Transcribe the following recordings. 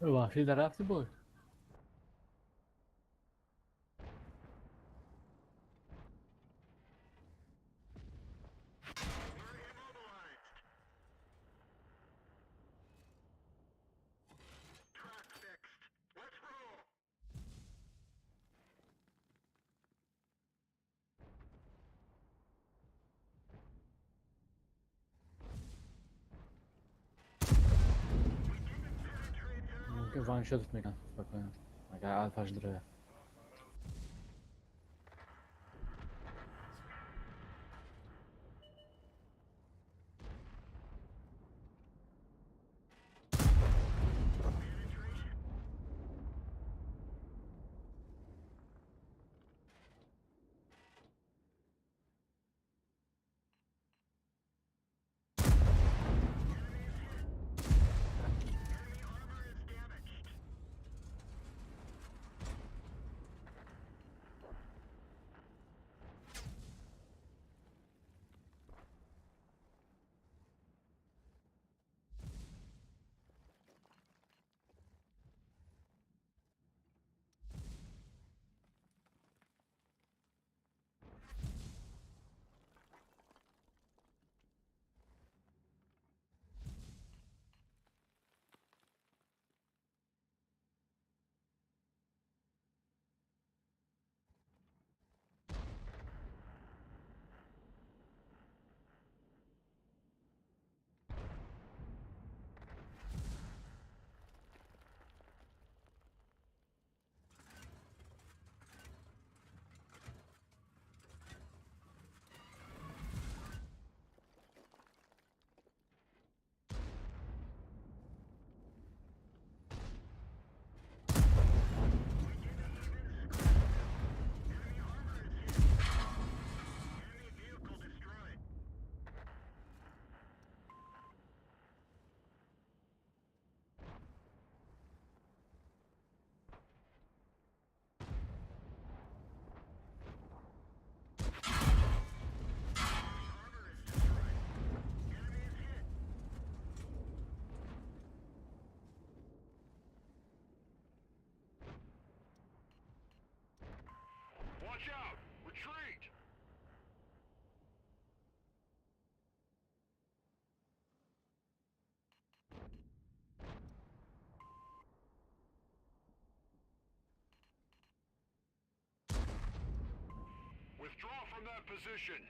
وحشی در رفتی بود. ممكن وان شوت میگن فکر کنم مگر الفاش داره. Watch out! Retreat! Withdraw from that position!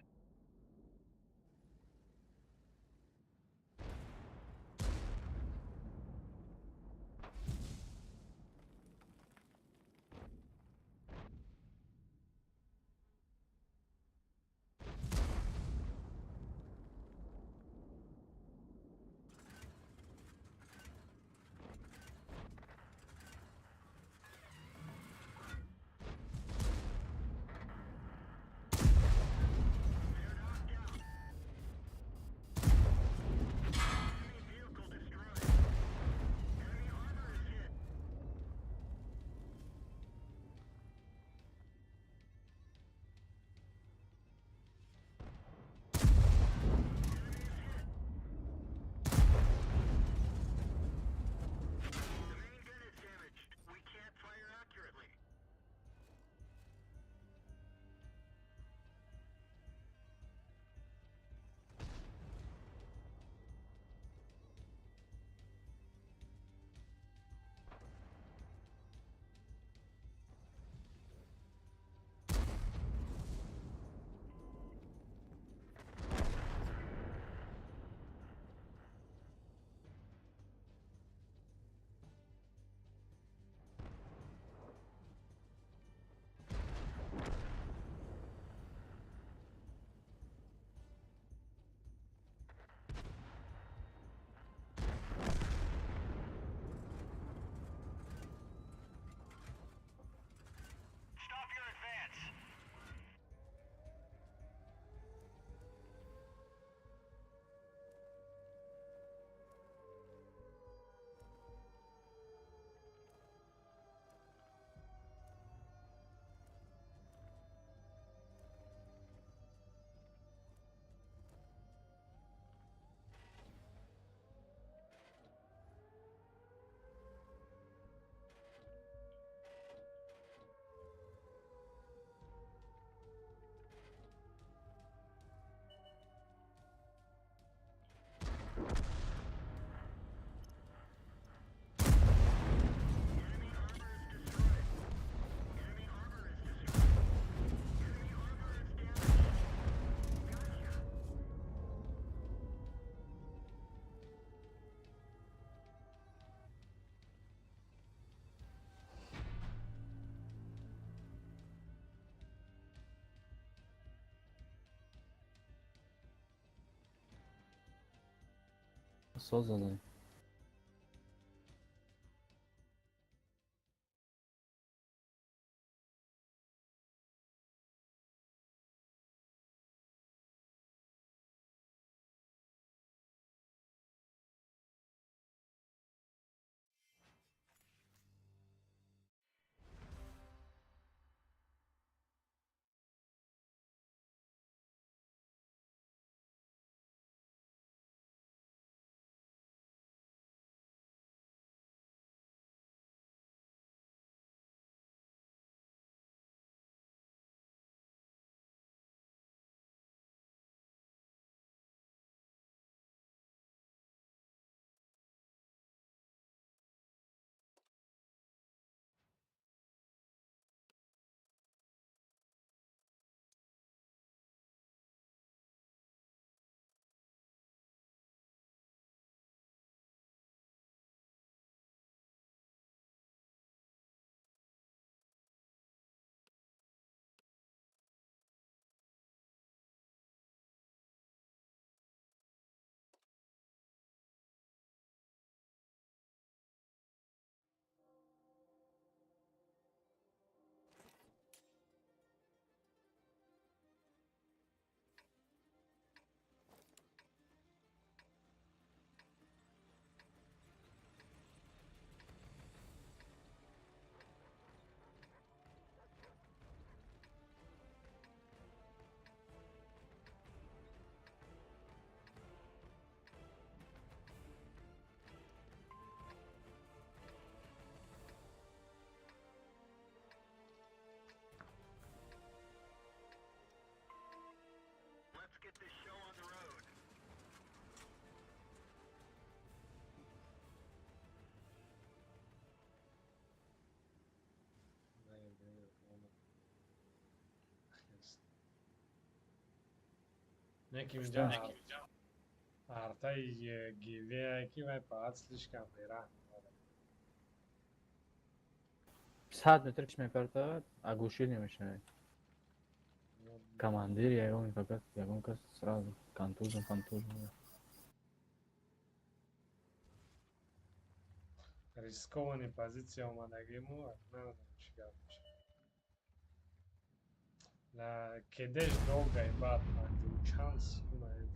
ساز زدن. Let's get this show on the road. Neki اینجا Šta? arta giliye ki ve patslish kamera. 100 метр киш мепартавад, а гӯшӣ намешунавед. Командир ягон фақат ягон кас сразу контузия. Рисковані позиції омадагиму нمیدونم چیکار میشه. لا کدش довго і بعد پنجم چانس اومد.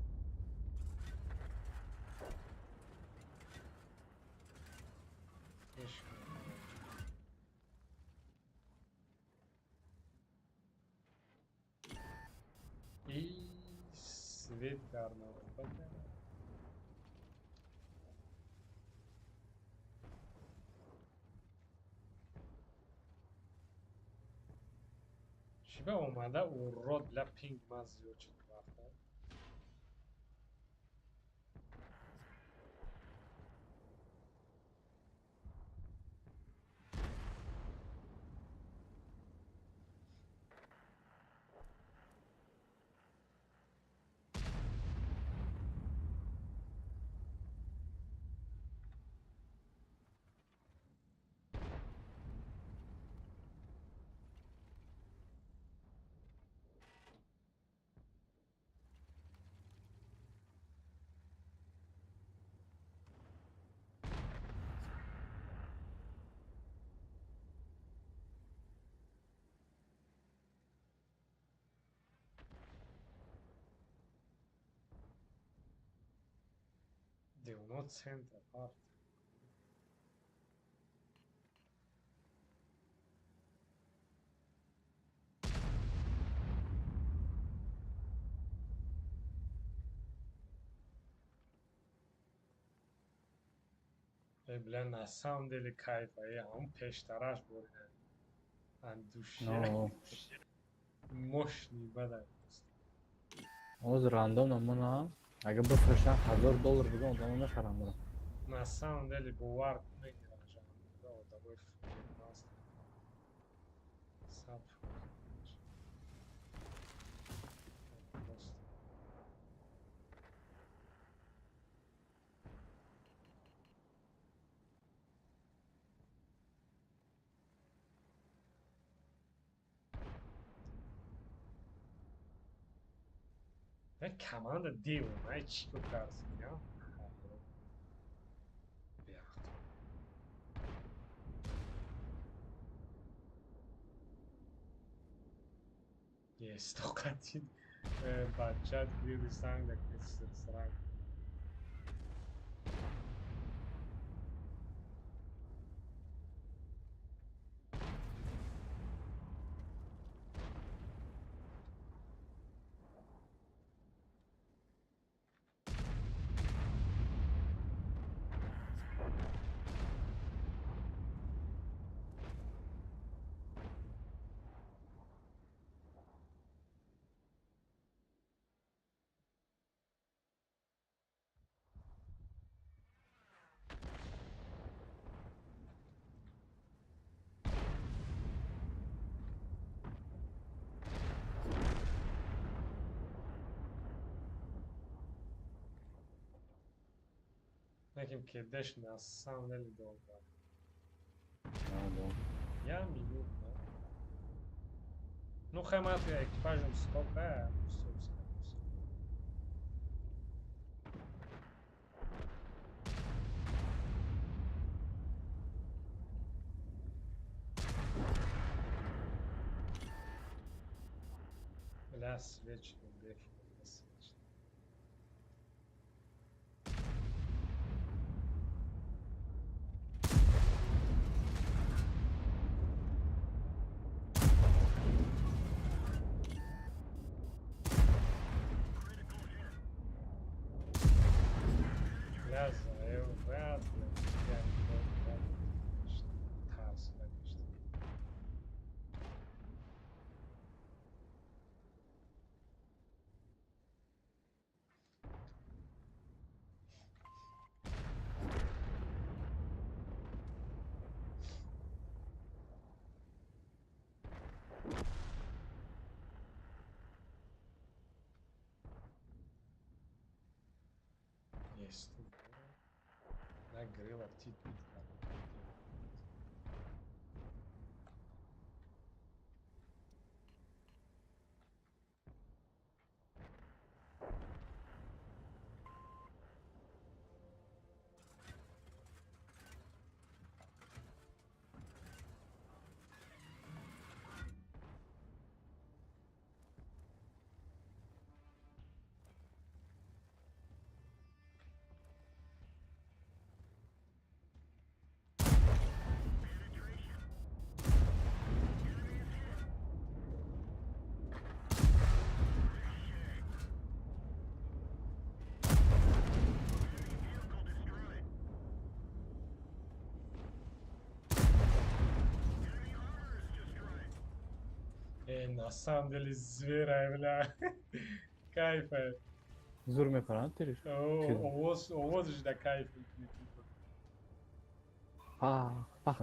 І світ гарного бачення. Шиба омада урод ля пинг маззиё чит вақта. Дивно центр парт. Бля, на самом деле кайф, я он пештараш борида. Андушия. No, Мощный бадай. ҳозир рандом намуна, агар бифурӯшам $1000 бигам одама мехарам бура. На самом деле бовар кунед да одамои фурмаст. Саб. Команда Дио, най чико карзия. Jest قاعدين باتشات كبير يساعد لك الصراحة. لكن كدش ناصان اللي دول Ah, bom. يا مليون نو خامات اكيباج ستوب لا سويتش نضيف لازم ايوه لازم تحاس Yes, that gorilla teeth. Nossa, eles zveram, bля. Кайф. Zor me paranteres? O osso da кайф. Ah, ah,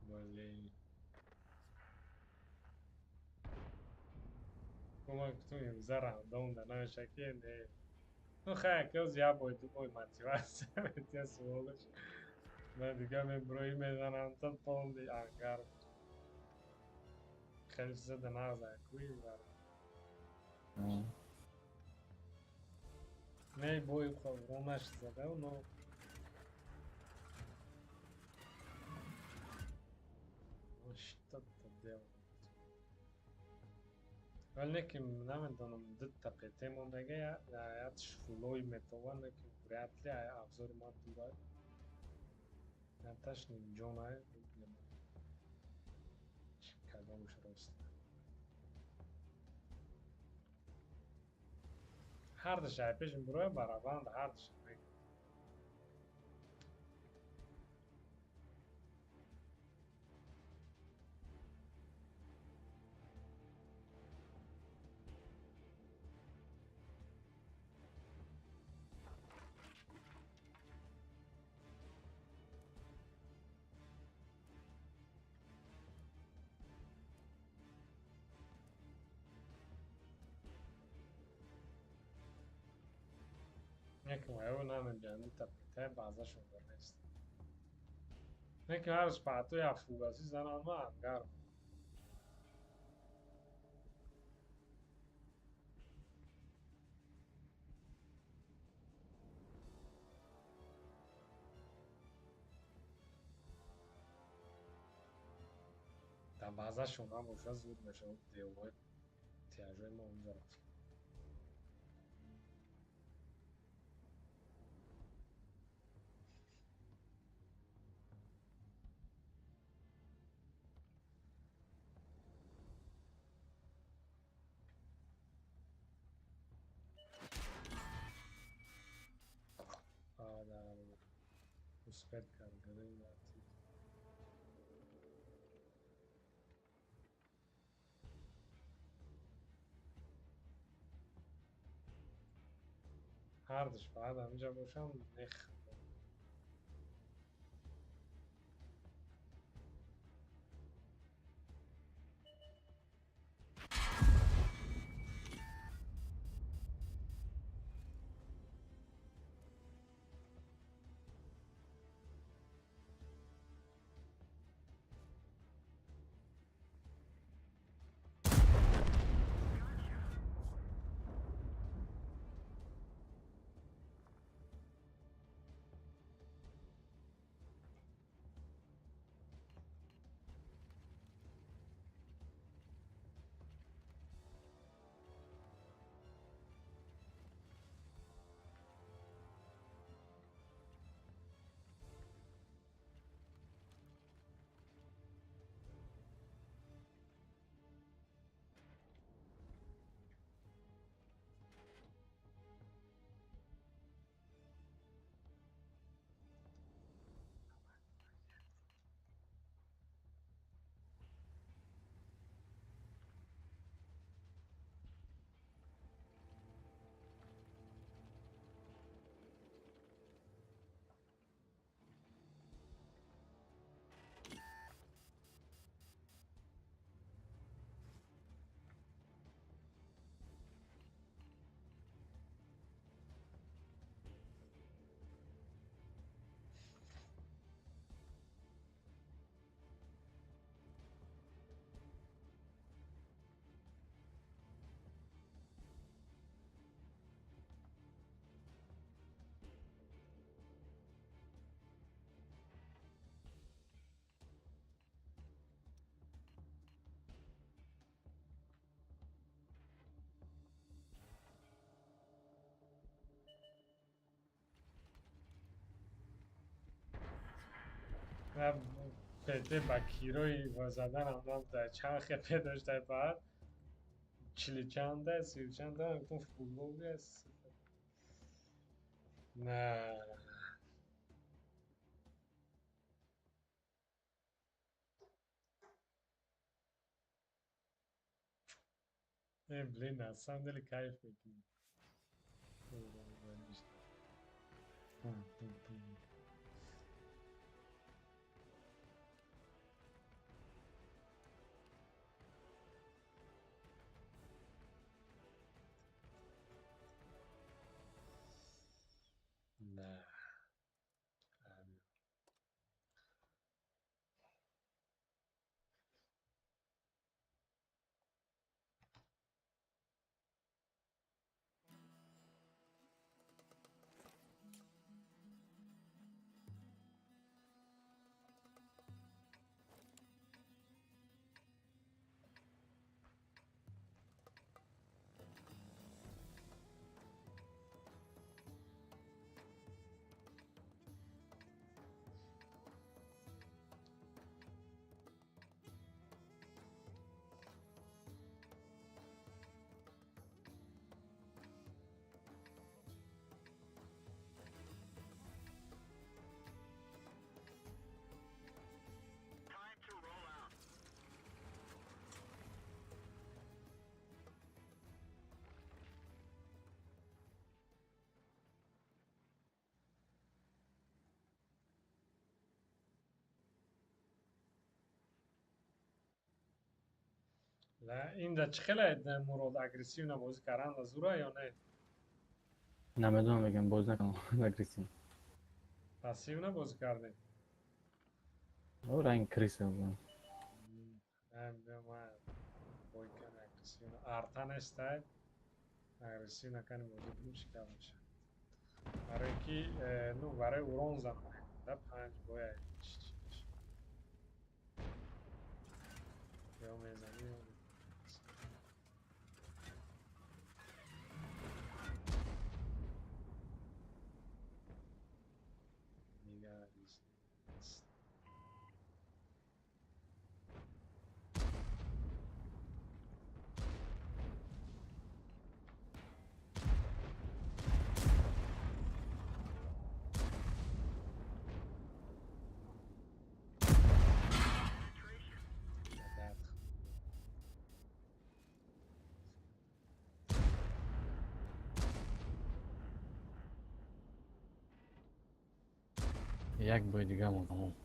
Блин. Como é que tu me zara donda não chequei né? Não é que eu já vou tu vou motivar, tinha solas. Mas digamos bro, me zara tanto onde angar. خلص ده نازع كويس ah. Ne boy kovamış zaten onu. Что то делать? Велики наме да нам дата петемо нега ја шфулој метова неки пријатли а обзори матува. На ташни Джона е kada už roste. Harda šajpežim broja baraban da harda šajpežim. Nekim evo namen canita te baza šogarnest. Nekim ar spatu ja fuga si za nama angar. بازشون هم اونجا زود میشه اون دیوار تیاژوی ما اونجا رفت. آدم مثبت کارگری یاتی هردش فقط همینجا باشم نخ و پته با کیروی و زدن هم در چند خپه داشته بعد چلی چنده سی چنده هم تو فولو است نه блин, на самом деле кайф такие. Да. Time to roll out. لا این در چه خیلی مورد اگریسیو نبازی کردن از زورا یا نه نمیدونم بگم باز نکنم نگریسیم پاسیو نبازی کرده او رنگ کریسه بودم هم به ما بای کن اگریسیو آرتن استای اگریسیو نکنی موجود میشه که باشه برای کی نو برای اورون زنم ده پنج باید یک بای دیگه مون تمام.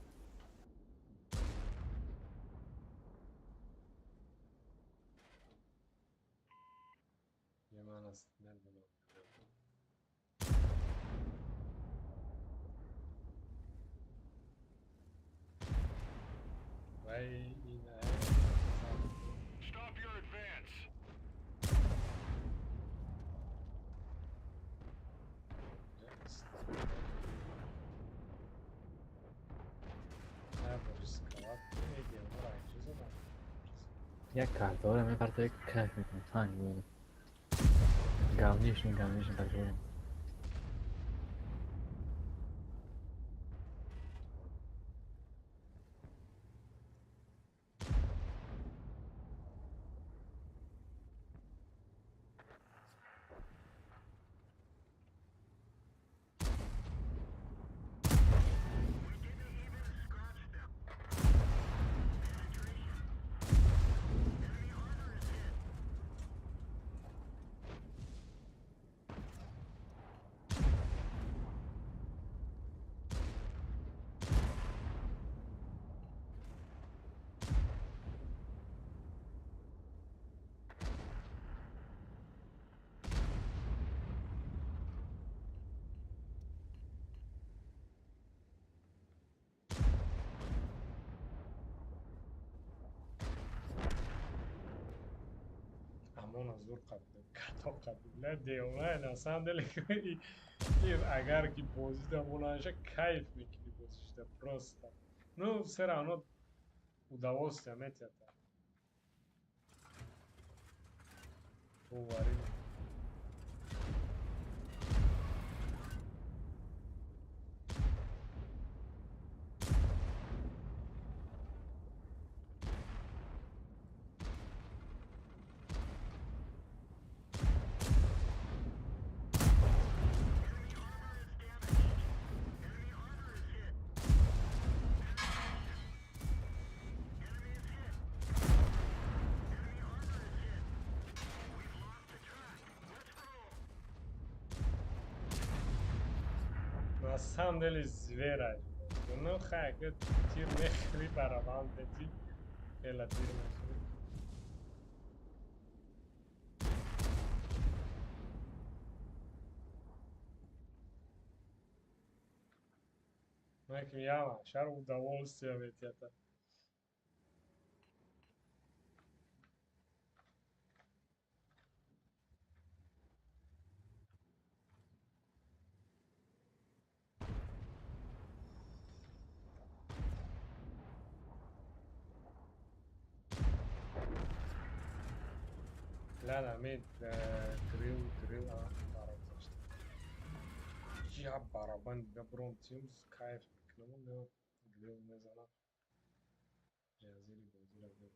یه من از نمیدونم وای این Stop your advance. نه بریس کلاب ایدی امور عجیزه من یک کارت داره می کارت یک کش میکنه تنگ بود. گاونیشن کارت. همون از دور قبل کتا قبل دیوانه اصلا دلی که اگر که بازی دا بلنشه کیف میکنی بازیش دا پرستا نو سر آنو удовольствие это говорили. На самом деле зверь. Ну хай, que tiro мехри барабан бети. Ela tiro мехри. Майк Мияма, шар удовольствие ведь это. لا مين دريل барабан. Я барабан добром тимс кайф. Кнопка دريل مزانا. جازيري بازيرا.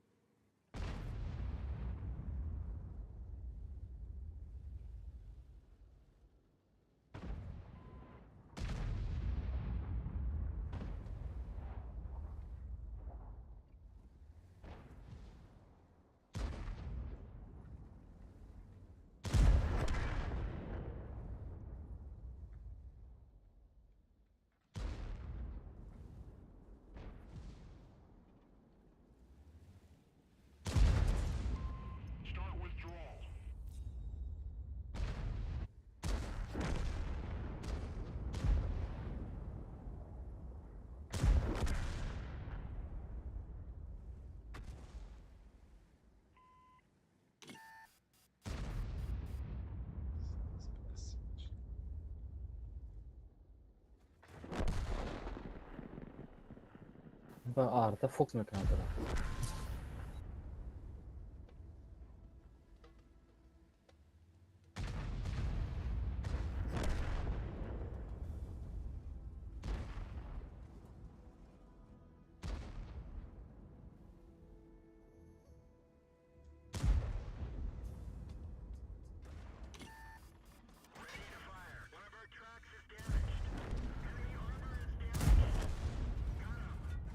Start withdrawal. با آرتا فوکس میکنم تو. Ready to fire. One of our tracks is damaged. Enemy armor is damaged. Got him.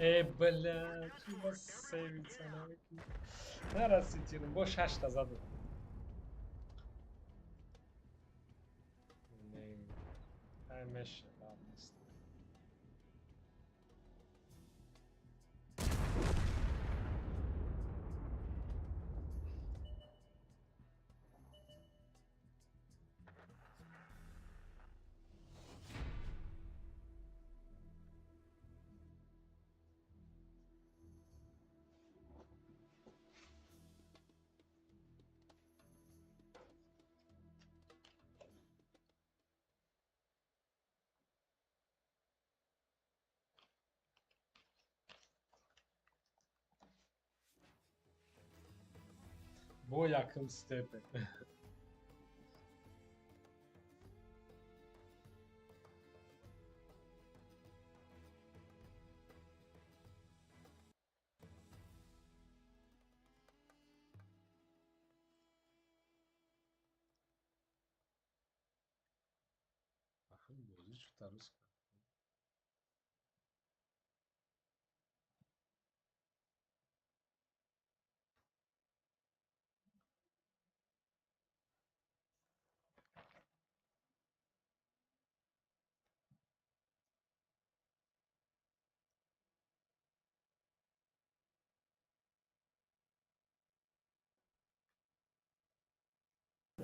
بله چی با سیوید سنه بکی نرسید چیرم با 6 تا زدم نیم همشه است bu yakın stepe. Bakın bozu tutarız.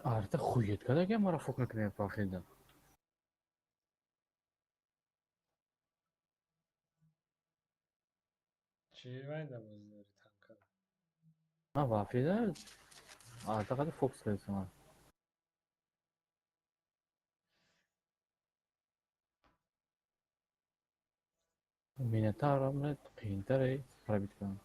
Artık huyet kadar ki mara fok nakne pakida. چی باید بازی داری تنکا Ha vafida. Artık hadi fox kayısın ha. Minnettarım ne qiyintar rabit kan.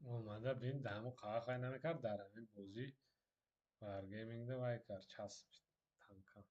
اومده بین دمو قهوه خواهی نمیکرد در همین بازی وارگیمینگ ده وای کرد چسب تنکا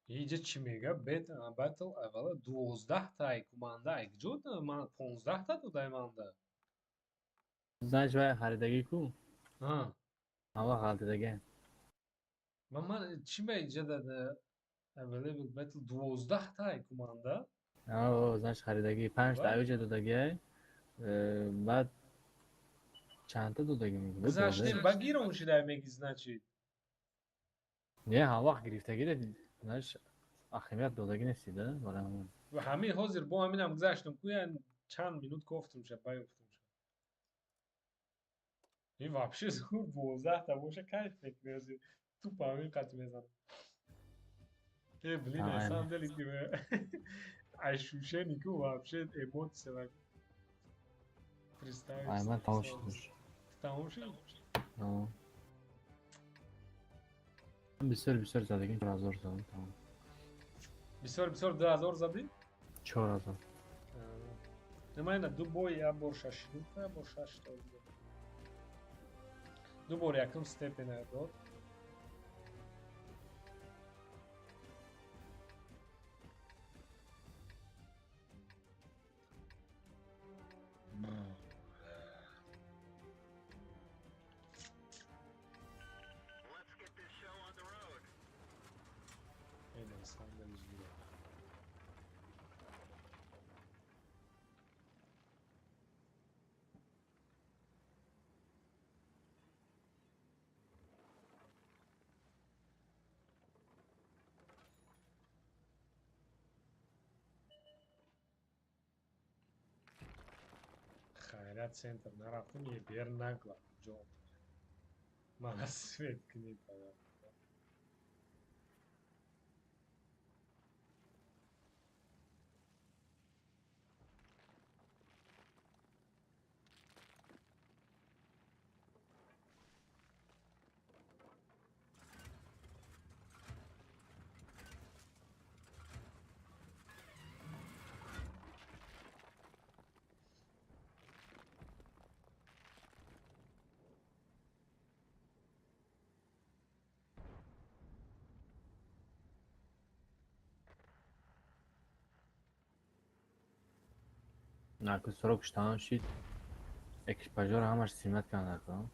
اینجا چی میگه باتل اولا 12 تای کمانده ای جود من 15 تا داده مانده Znaš vay xaridagi ku. ها Hava xaltadagi. من چی به اینجا داده available باتل 12 تای کمانده Ha, znaš xaridagi 5 ta و ayuja dodagi. Ba'd chand ta dodagi miydi? گذاشتیم 12. بگیر اون شده میگی نچید Ne ha vaqt giriftagi de znaš ahimiyat dodagi nesida. Bara hamon. و همه حاضر با همین هم گذاشتم کویا چند مینوت گفتم شد بیفتم شد این вообще زور 12 تا باشه кайф میکنه تو پامین قط میزنم блин на Aynen. самом деле ощущение que вообще эмоции представить Aynen tavuştur. tamam Tamam. Bir sürü zadagi 4000 zadım tamam. بسیار 2000 زدی 4000. Nima yana du boy ya bor shashidimku ya bor shashidoldi. Du bor yakın stepine dod. Let's get this show on the road. Öyle insanlar üzülüyor. Hayrat Center naraftim ye Bernagla job. Mana svet knjiga. Naku sorok shtan shit. Ekipajlar hamash simat kanako.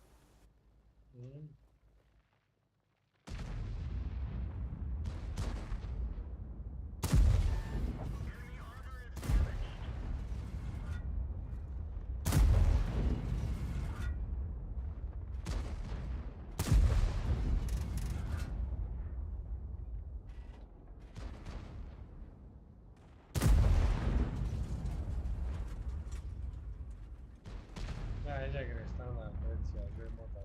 Da, ella que está en la Grecia, remota.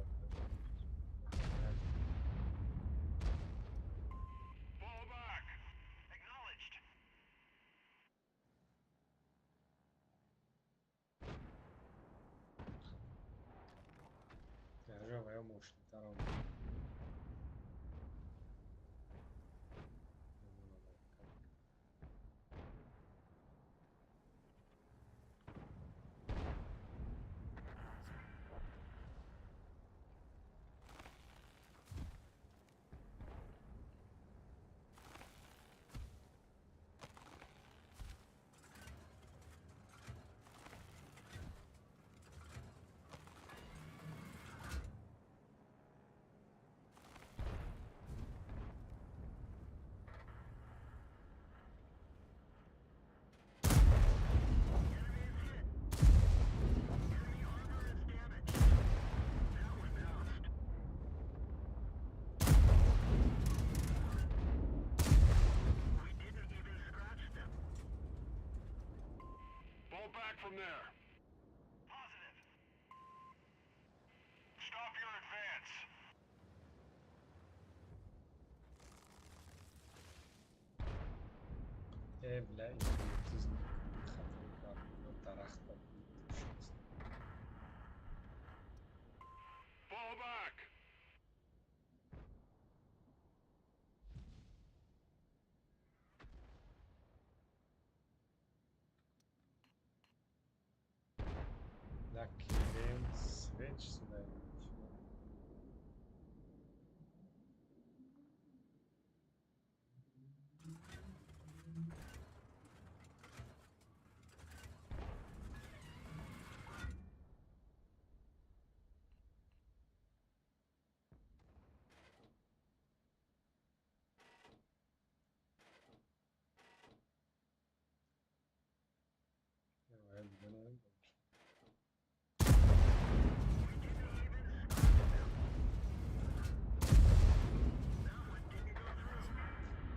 Fall back. Acknowledged. Ya yo veo mucho, tarón. Fall back from there. Positive. Stop your advance. Bile İngiliz tarafta Fall back. Lucky game switch today.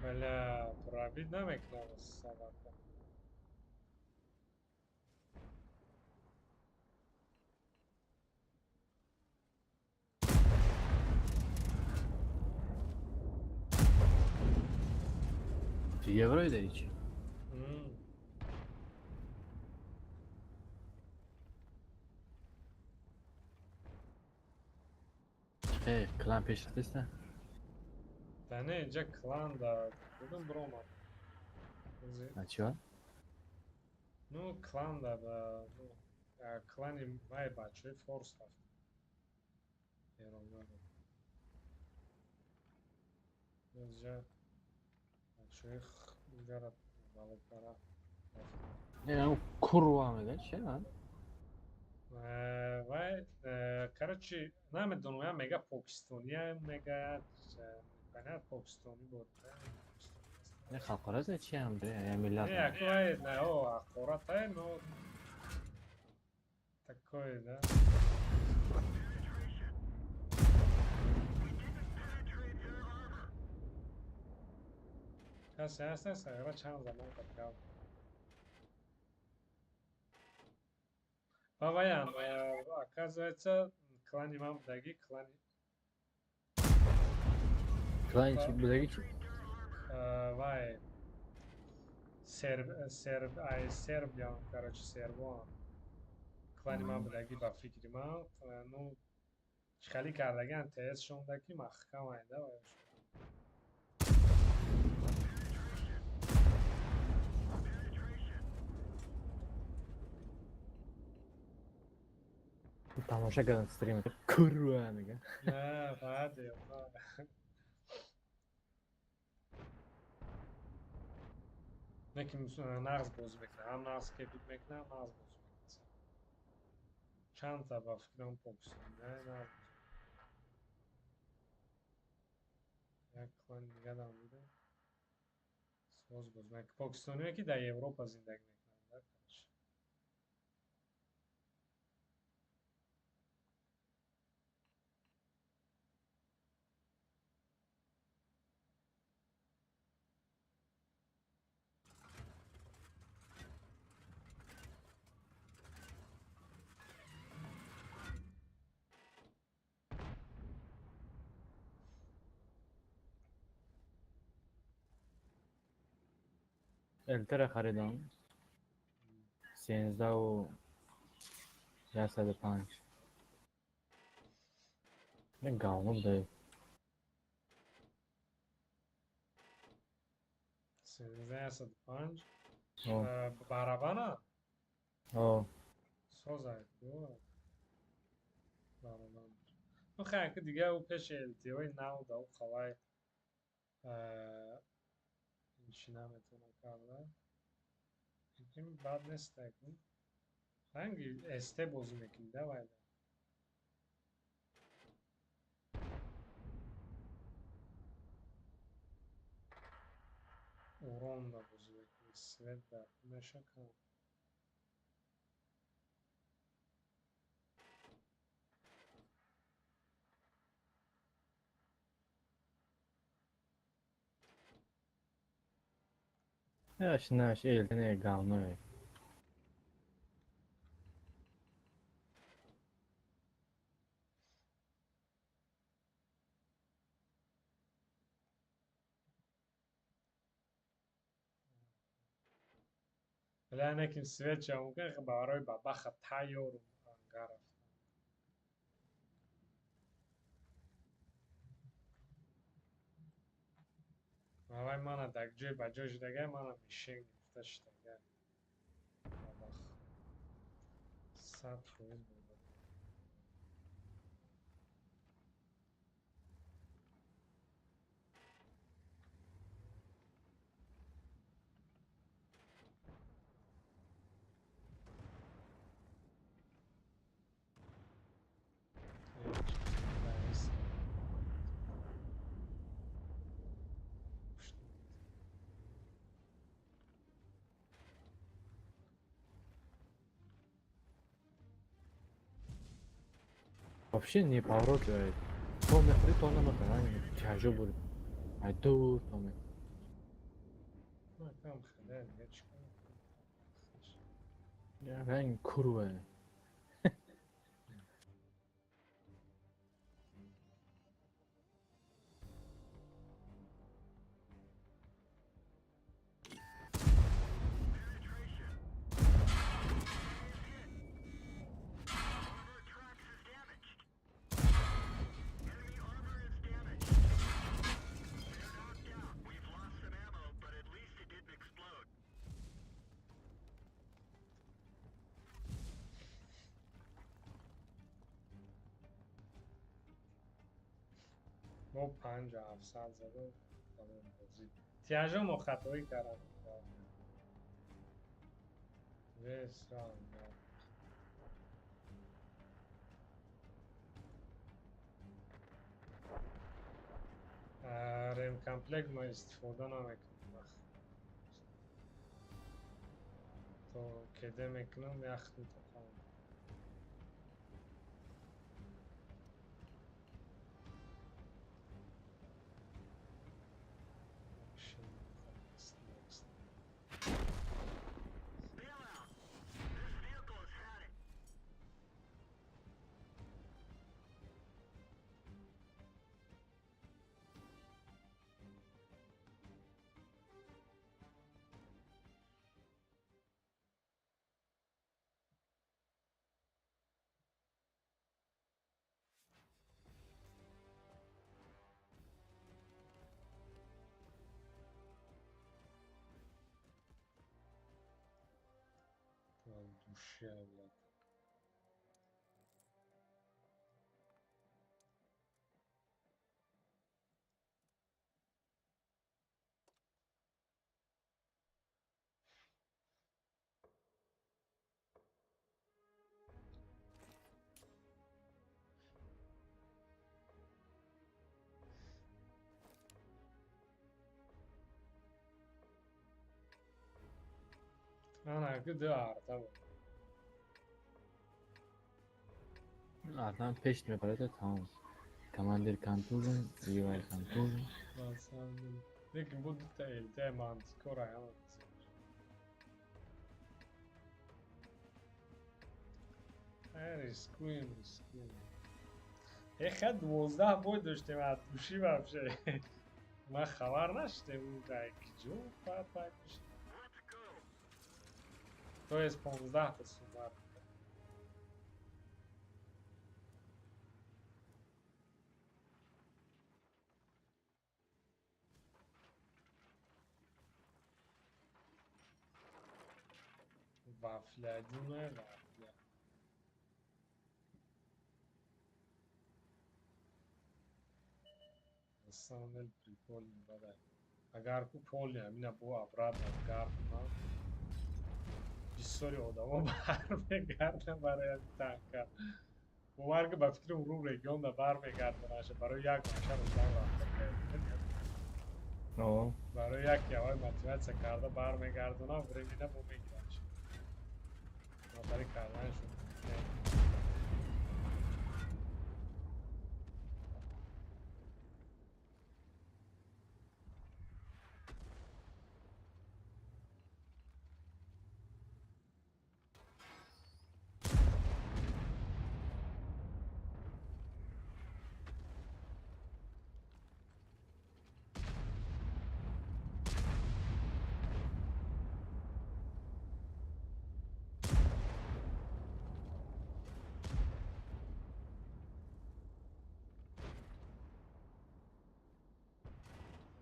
Бля, пробить намек надо с собакой. Yevroyda hiç. Klan peşindesin. Tane ince klan da dedim broma. Ha, чё? Ну, клан да, ну, клани май бачои форс рафт. Эрондар. Ҷа бачои инҷара балокара рафт. Yani kurva mı şey lan? Вай, короче, намедонам мега покистония, мега непонятно покистони буд. Ne halkara da şey hem de ya millet. Не, ако е, не, о, акурат е, но такой, да. Аз игра чанд заман каткав. Ваям, оказывается, клани мам даги, клани, Klan için bile geç. вай, сербиям, короче, сербуам. Клани мам даги ба фикри мам, ну, чихали кардаган, тез шондаки махкам айда, вай. Tamaşa kadar stream edip kurva mı ya? Ne, hadi, Nekим нағз боз мекунад, ҳам нағз кепик мекунад, ҳам нағз боз мекунад. Чандта ба фикрам покистони, не нағз боз мекунад. Як клани дига дам будем. Боз мекунад. Покистоние ки дар Европа зиндагӣ мекунанд, да, короче. Eltere خریدم 13 و 65 نه گاونو بوده 1305 او барабана او созад барабан. Ну хайка дига у пеш LTO нав да у қалай инчи наметонам карда. Ин бад нест акун. Ҳанги ST бозӣ мекунӣ да вайда. Урон да бозӣ мекунӣ. Свет да мешакам. ya şimdi şey elde ne gavno ya. Вале некин свет ҷамъка барои ба баха тайёр гарафтам. Авай мана даг ҷой ба ҷой шудага мана мишен гирифта шудага. Ба бах. 100% бода. Nice. Вообще не поворачивает. То мехри, то на мехри, тяжело будет. Ай дур, то мехри. Ну, там хрен, я чекаю. Ya ben kurva. با 5700 زده تمام بازی تیاجو ما خطایی کردم بسیار ریم کمپلکس ما استفاده نمیکنم تو کده میکنم یختی تو خواهم душевно. Ana gıda tamam. Arkadan peş میبره tamam. Commander control, UI control. Ben sandım. Lekin bu değil mantık oraya ama. ریسکویم یه خد 12 بود داشتیم از دوشی بفشه من خبر نشته بود جو باید بشه تو از 15 تا سومر وفله دونه وفله Sanırım prikol bada. Agar ku pol همین ابو ابراد اگر کنم بسیاری آدما برمیگردن برای تنکر باور که به فکر اون رژیون دا برمیگردنش برای یک ماشه رو زن رفته برای یک یوای متیویت کرده برمیگردنم برمینه بو میگیرنش نظری کردنشون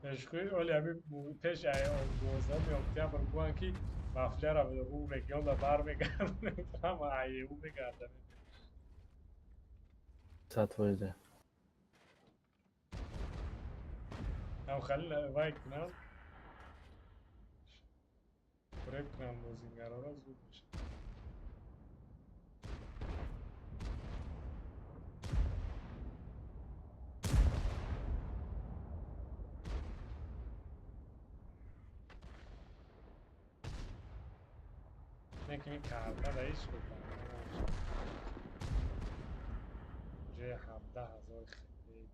Meşgul öyle bir bu peş ay gözlem yaptı ama ki vafler abi bu regionda برمیگردن ama ay bu میگردن Satıldı. هم خلينا وای کنم فریب کنم بازیگرا را زود میشه نه که این کارتا رئیس بکنم جای 17,000 خیلی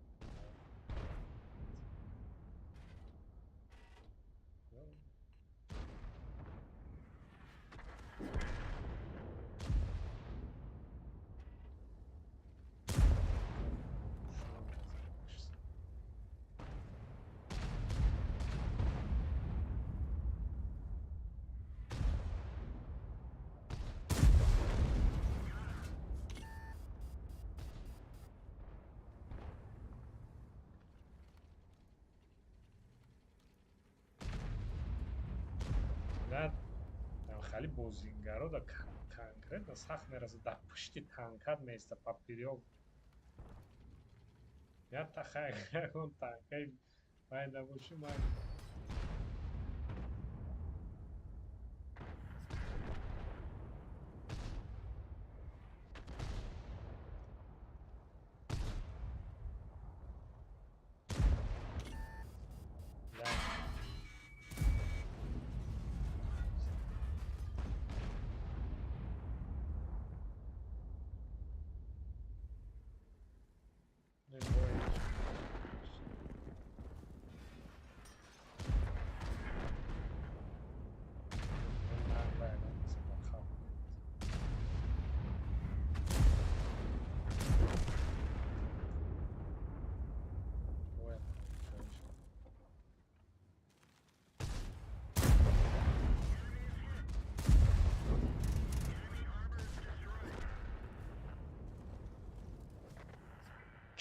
نه خیلی بازیگرا دا کنکرت سخت میرسه در پشت تانکت میسته پاپیریو یا تخیل کن تخیل باید نباشی من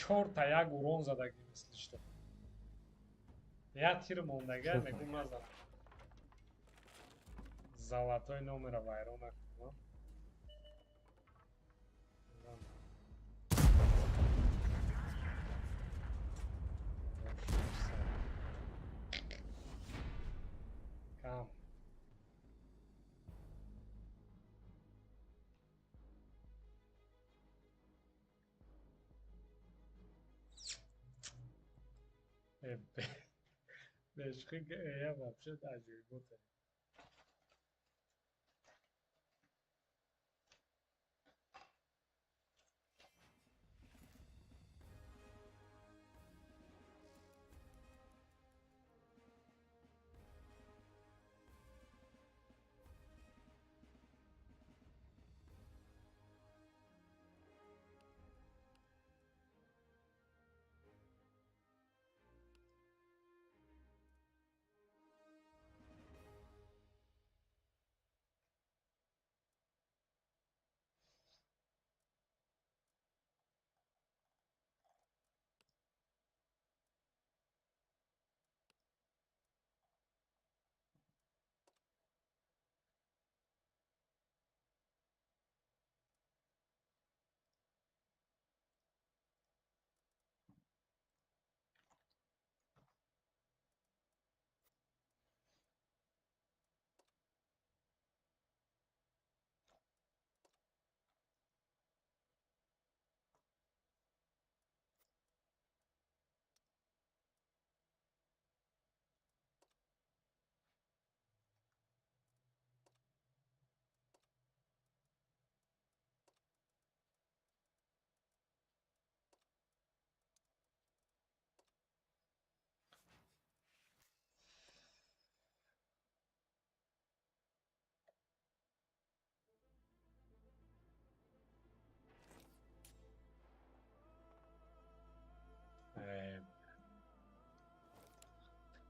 чорта як урон задагӣ мисли что як тир мондага мегум назад золотой номера вайрон накунам кам бешқи я вообще таҷриботе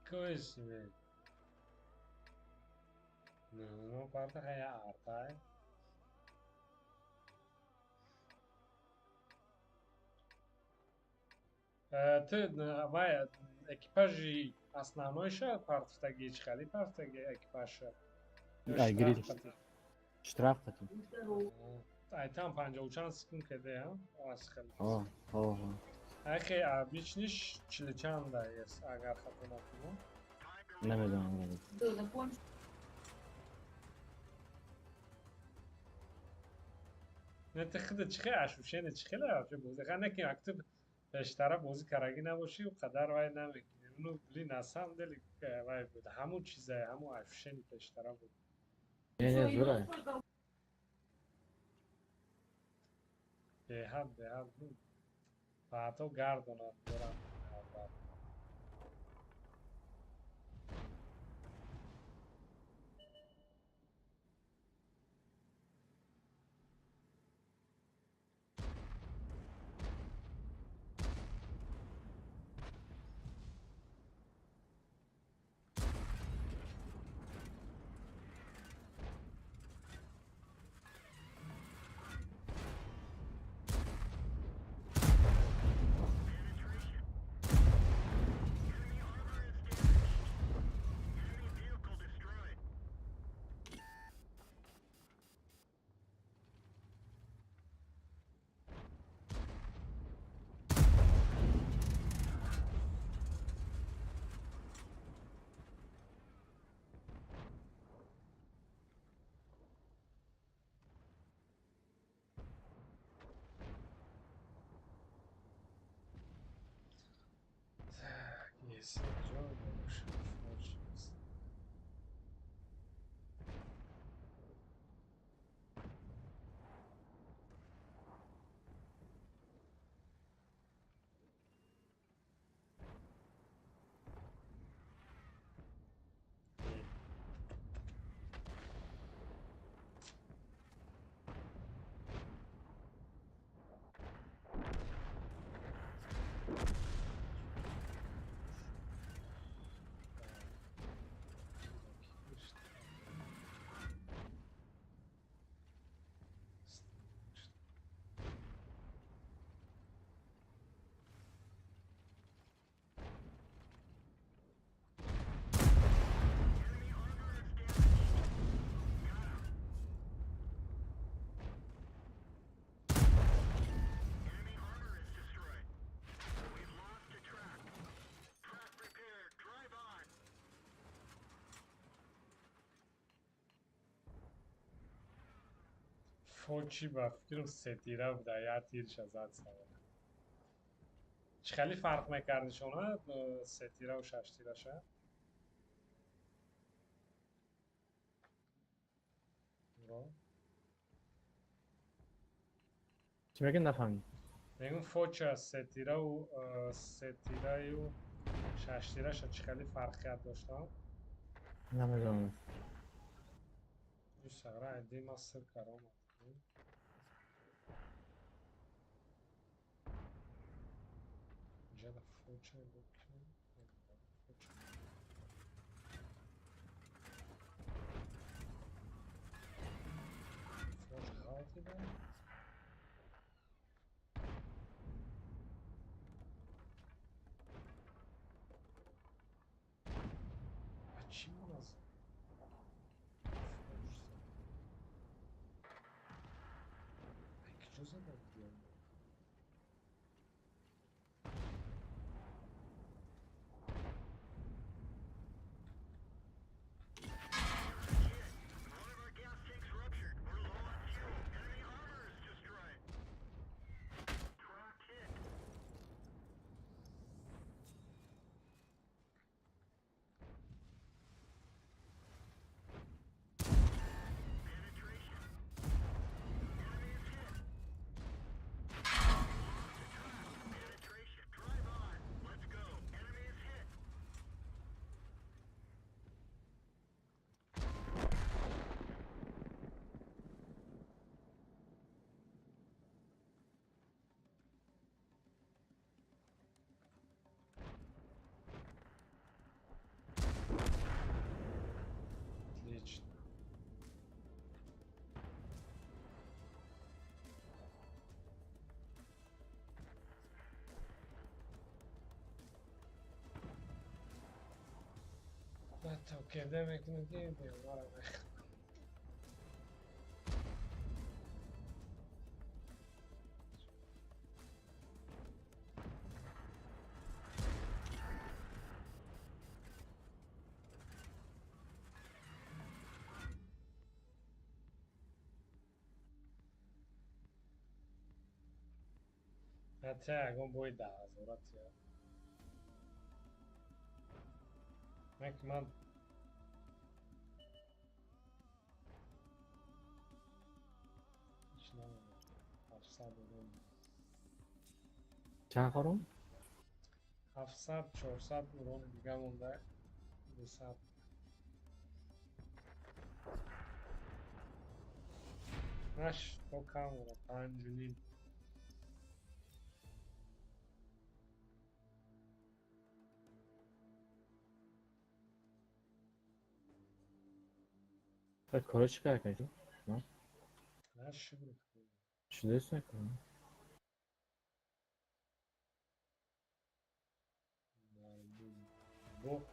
Cosme. Não, quarta real, tá? Ты вай экипажи основнойша партаги чхали партаги экипажа. Ай, грил. Штраф қатим. Ай там 50 чанд секунд кеде, а? Асхали. О. Ахи обычниш 40 чанда есть, агар хата накунам. Намедонам. نه تخته چخه اشوشه چخه لعبه بوده خانه که اکتب بیشتره بازی کرگی نباشی و قدر وای نمیکنی اونو بلی نسام دلی وای بوده همون چیزه همون اشوشه بیشتره بود نه زوره به حد بود فاتو گردونه دورم Esse jogo, forte. Enemy armor is destroyed. We've lost a track. Track repaired. Drive on. فوچی با فکرم ستیره بوده یا تیرش ازت سواره چه خیلی فرق میکرده شما ستیره و شش تیره شه چی میگه نفهمید؟ میگم فوچ ستیره و ستیره و شش تیره شه چه خیلی فرق کرد داشتم نمیدونم. این سغره عدی مستر کرام اینجا ده فوچ بکنم فوچ غلطی دارم چی من از فوچ اجازه داد بیام One of our gas tanks ruptured. We're low on fuel. Enemy armor is destroyed. Track hit. Penetration. Enemy is hit. Penetration. Drive on. Let's go. Enemy is hit. отлично حتی که demek ne diye var ama. Hatta اگه باید ده هزارت یا من هیچ نمیدونم 700 اون چند خورم؟ 700 400 اون دیگه مونده 200 نش تو کم مونده 5 و نیم کارو چی کار کردی؟ نش شروع شده است نکنم. bu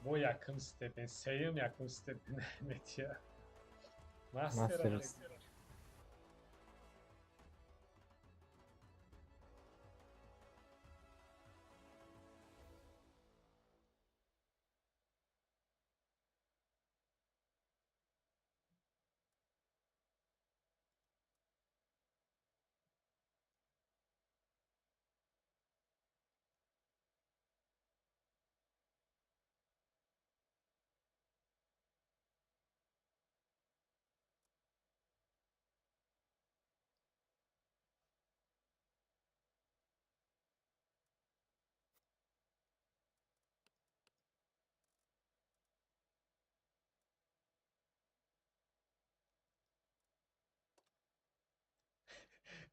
bu yakın stepin Seyim yakın stepin Ahmet ya. Master Master.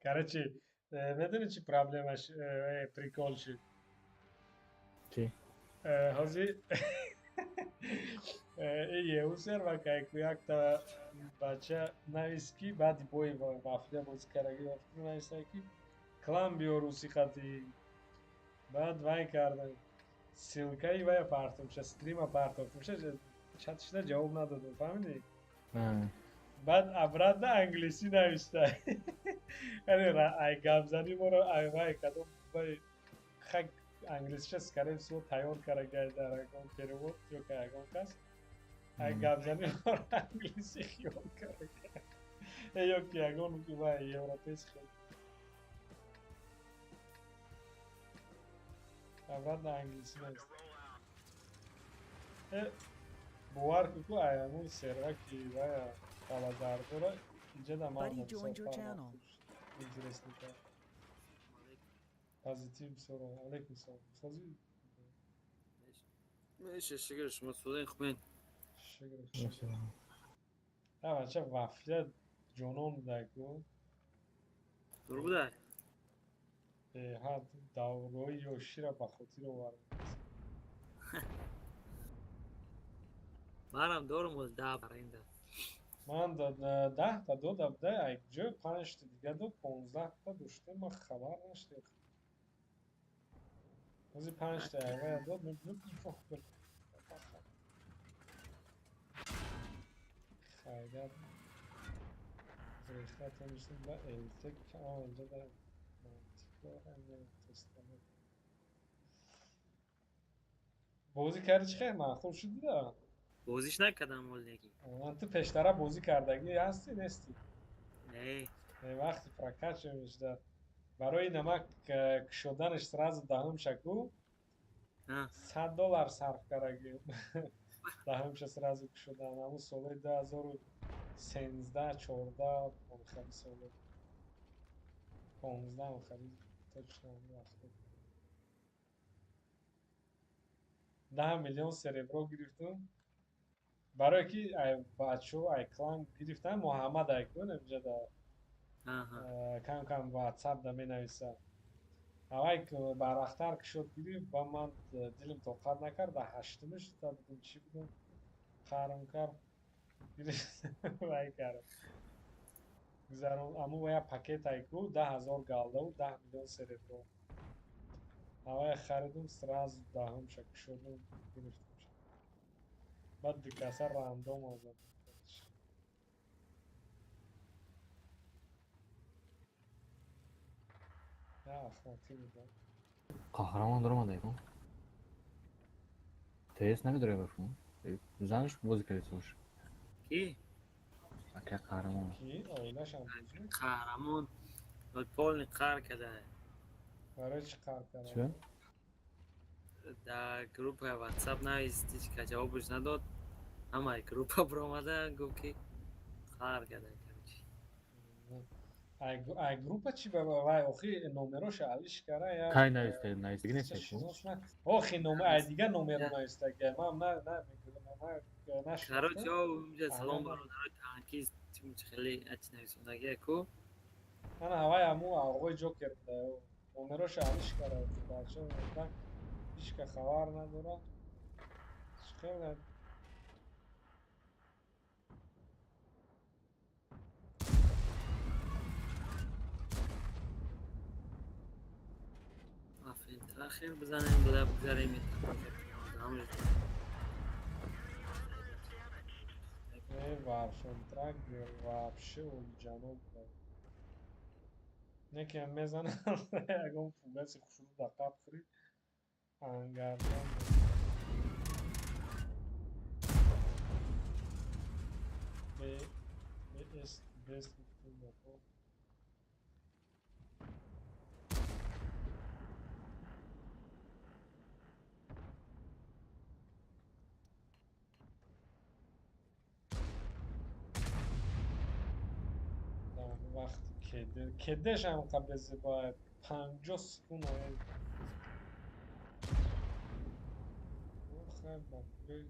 Короче, میدونی چی پرابلمش پریکول شد چی؟ حاضی یهو سر و که یک تا بچه نویسکی بعد بوی و مافیا بازی کرده وقتی نویسته که کلام بیاروسی خطی بعد وای کردن سیلکایی وای پارتم شه استریم پارتم شه چتش در جواب ندادم فهمیدی نه. بعد ابراد انگلیسی نوشته یعنی ای گپ زدی برو ای وای کدوم وای خک انگلیسیش سکریم سو تیار کرده در اگون перевод جو که اگون کس ای گپ زدی برو انگلیسی خیال کرده یا که اگون که وای یوروپیس خیال ابراد انگلیسی نوشته باور کو ایامون سرواکی وای Salazar اینجا da Buddy malum joined your sohbet channel. interesting pozitiv soru aleyküm selam fazil ماشي شكرا شما سودين خوين şükür مثلا ha بچه وفیت جنون دکو دور بوده ها داوروی یوشی را بخاطر وارد مارم دورم وز دا برینده من ده تا دو دبده یک جای 5 تا دیگه دو 15 تا داشته ما خبر نشده از این 5 تا ایوه داد نمیدونم خیلی ریخته تا میشتیم با التک اینجا در منطقه همین تستمه بازی کردی چه خیلی معقول شدی دا بازیش نکردم ولدگی من تو پیشتره بازی کردگی هستی نیستی نه وقتی فرکت میشده برای نمک شدنش سراز دهم شکو ها $100 صرف کردگی دهم شه سراز شدن همون ساله 2013 14 اون خیلی ساله 15 اون خیلی توش همون وقتی 10 میلیون سربرو گرفتم برای که بچه ای کلان گرفتن محمد ایکون اینجا دا ها ها کم کم واتساپ دا می نویسه اوای که برختر که شد گرفت با من دلم توقف نکرد دا هشتمش تا بدون چی بدون خارم کرد گرفت وای کرد گذارم امو ویا پاکت ایکو 10,000 گالده و 10 میلیون سربرو اوای خریدم سراز دهم شک شدم گرفتم بعد دیکاسه راندوم آزاد نه اخلاقی بوده Kahraman durmadaydı o. TS ne kadar yapıyor? Güzelmiş bozuk olmuş. کی Akya kahraman. کی آیلش هم بزرگ قهرمان پول قهر کرده برای چی کار چه؟ کنم در گروپ واتساپ نویستی که جوابش نداد اما گروپ برآمده گفت که قهر کرده ای گروپ چی بابا وای آخی نومروش علیش کرده یا Kay ne istedi? Ne istedi? Ne چه çekti? شناس نه آخی ای دیگه نومرو نایسته من نه کارو نشناخته چاو اونجا آها. سلام برادرای تانکیز تیم خیلی اچ نویسندگی کو انا هوای همو آقای جوکر بوده نومروش علیش کرده بچه بودن هیچ که خبر نداره خیلی آفرین تاخیر بزنیم بلا بگذاریم Varšom tragir вообще уличанул. Некий мезан, я говорю, фугаси хушур да капхри. Ангардан. Best bütün yapı. وقتی کدش هم قبضه باید 50 سکون آید خیلی بکری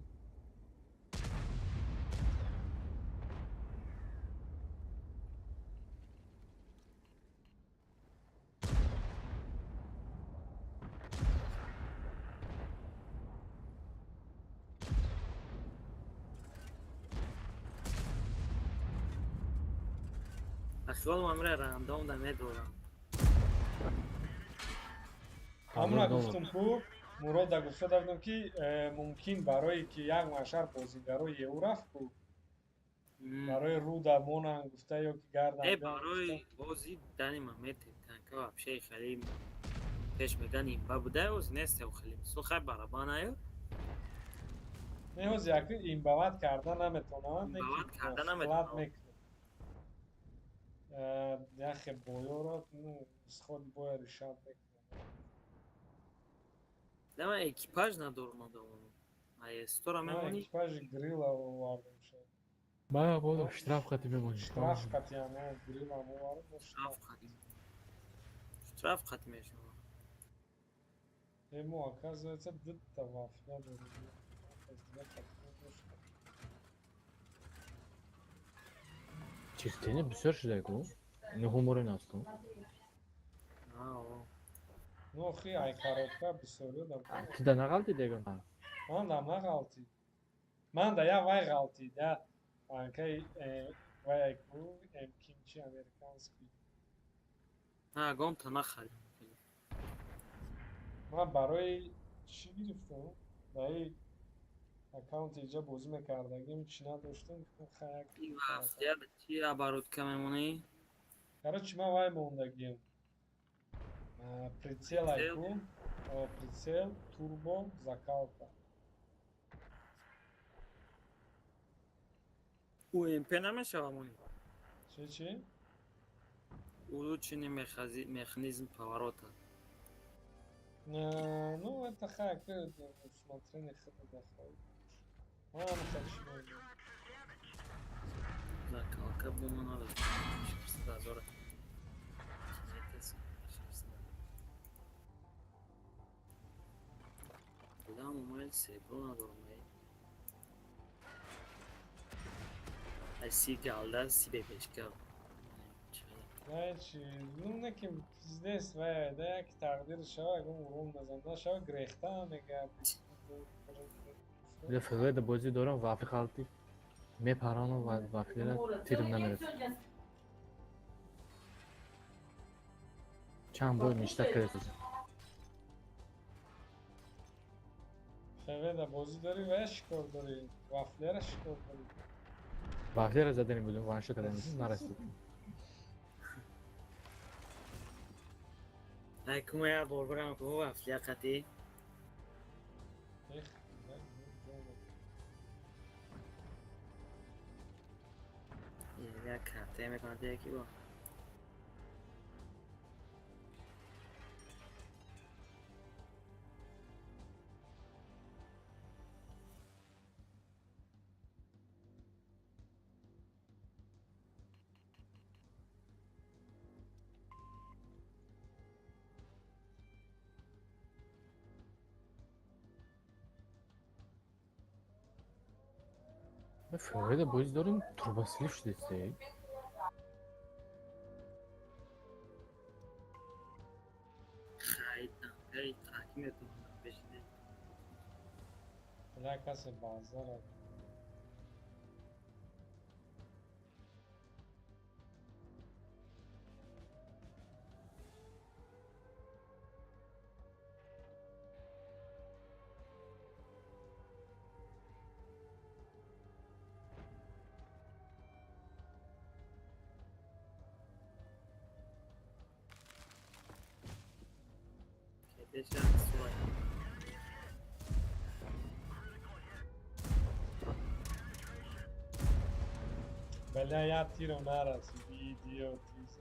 خیالم امره رندام نمیدارم. همون گفتم کو مراد دا گفته بودم که ممکن برای که یک مشهر بازیگرای او رفت کو برای رو در مونن گفته یا که ای گردنده هم گفته برای بازی دنی من میتونم که وابشه خیلی پیش میگن این با بوده اوز نیست و خیلی سو خیلی برابان آیا نیاز یکی این بابت کردن نمیتونن این یکی باید کردن مخلط نمیتونم. میکنه یخ بویا را از خود بویا ریشاد میکنه نه من اکیپاژ ندارم دارم. استورا من میمونی؟ اکیپاژ گریل آوردم شد با بابا اشتراف قطعی بمونی شتراف قطعی همه گریل هم آوردم با شتراف شتراف خدیم. شتراف خدیم میشم. ему оказывается дыт-то вафля дорогие. Оказывается, немножко. چیزتینه بسیار شده کو نهوموری نستون آه. Ну, хи, ай коробка бисёрё да бу. ти да нағалти дегон Ман да нагалти. Ман да я вай галти, я анкай вай ку кимчи американский. гон та нахарим. Ман барои чӣ гирифтам? Даи аккаунти инҷа бозӣ мекардагим чӣ надоштам гуфтам хаяк. این وقتی چی عبارت که میمونی؟ Короче, ман вай мондагим. Прицел айку, прицел, турбо, закалка. او امپه نمیشه همونی. Чи? او چینی механизм поворота. Ну, это хак, усмотрение хода доходит. Ладно, хочу. Закалка бума надо. Дозора. Куда мы сейбро надорм. Ай си галда си бебешка. Значи, ну, неким пиздец, да, як тaqdir шава, гум урум назанда шава, грехта мега. بله فقط دا بازی دارم وافی خالتی میپرانم و وافی را تیرم نمیرسه چند بار میشتر کرده Феведа бозӣ дорӣ ва я шикор дорӣ? Вафлера шикор дорӣ? وافی را زدنی بودیم وانشو کردنی نرسید Ай кума я борбарам ку афлия қати. Ех, дай, ну, ҷона. Я карта мекунад яки бо. فقط بازی داریم تورباسلیف شده سه Хайдан. Ай таҳким метавонам бешиде. Бля, касе базара. Кедеша суай. Бля, я тирам нарасид, идиотист.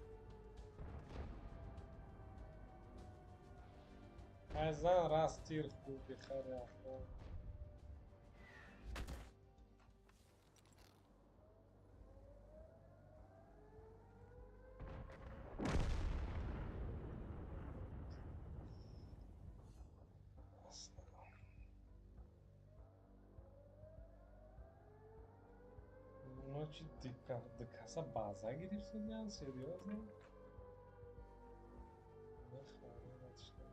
Ай, зан раз тир хуб бихаре ахо. Ночи дикаса база гирифтадан, серьёзно? Бехарат что.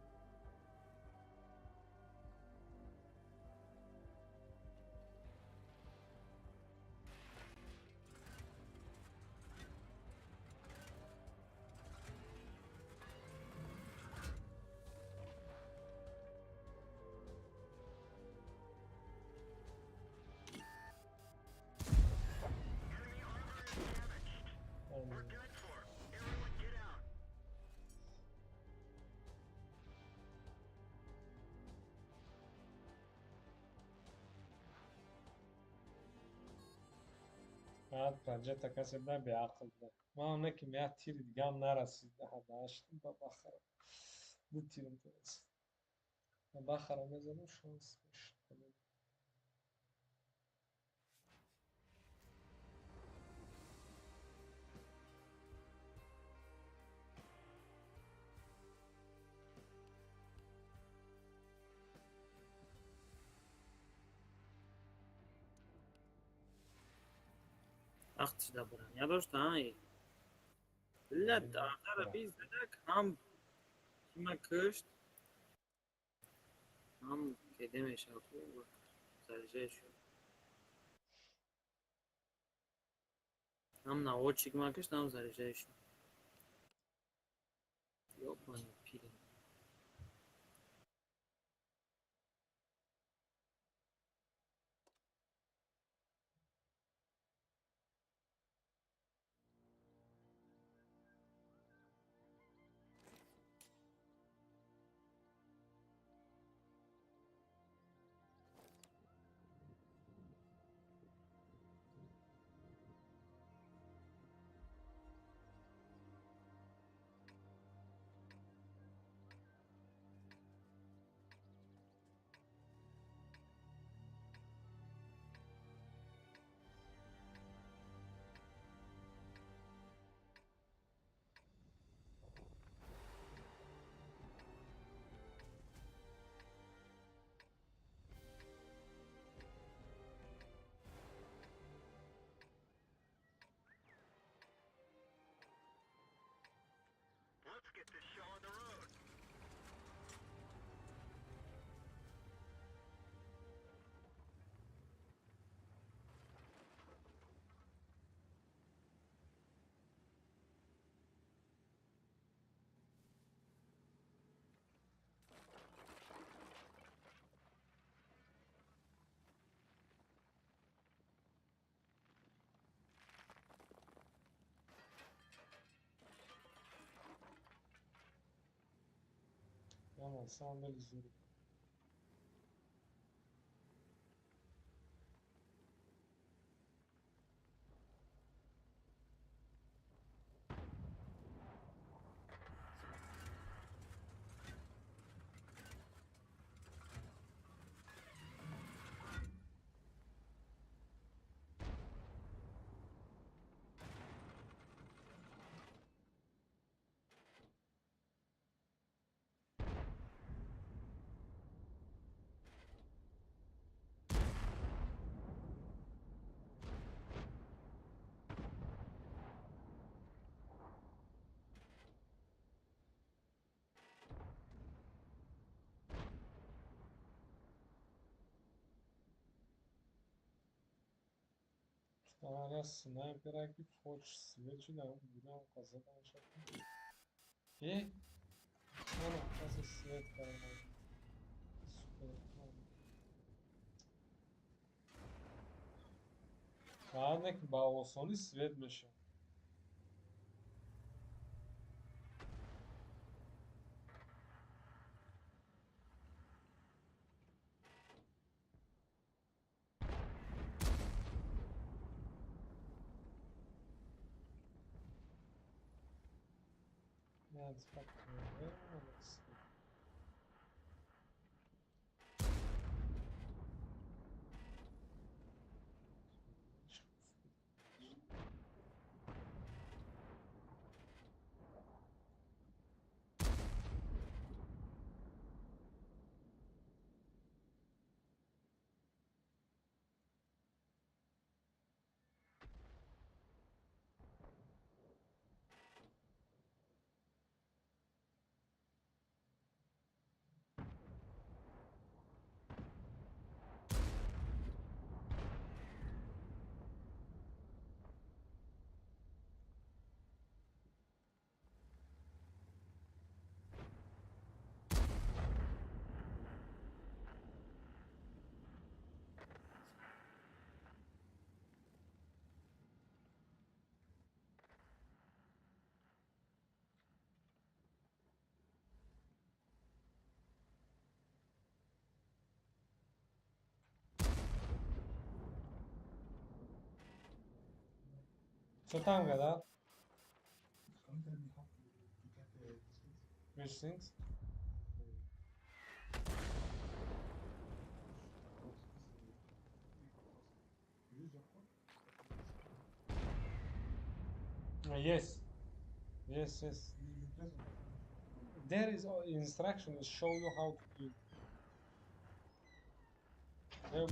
بعد پنجه کسی نه به عقل ده ما اونه که میاد تیر دیگه هم نرسید ده داشتیم با بخره دو تیرم تو رسید با بخره میزنم شانس میشه وقتش ده برن یا داشت های لد آخر بیز دک هم کیما کشت هم کدیمش اخو سرجه شد هم نواد ما کشت هم سرجه شد یا پانی پیرم Let's get this show on the road. اما سامل زوری آره سنایپر اگه فوش سویچی در بودم قضا داشتم ای؟ نه کسی سویت کردم فقط نه که با آسانی سویت میشه نه از فکر Co tam gada? Which things? Yes. Yes, yes. There is instructions show you how to do it. Yep.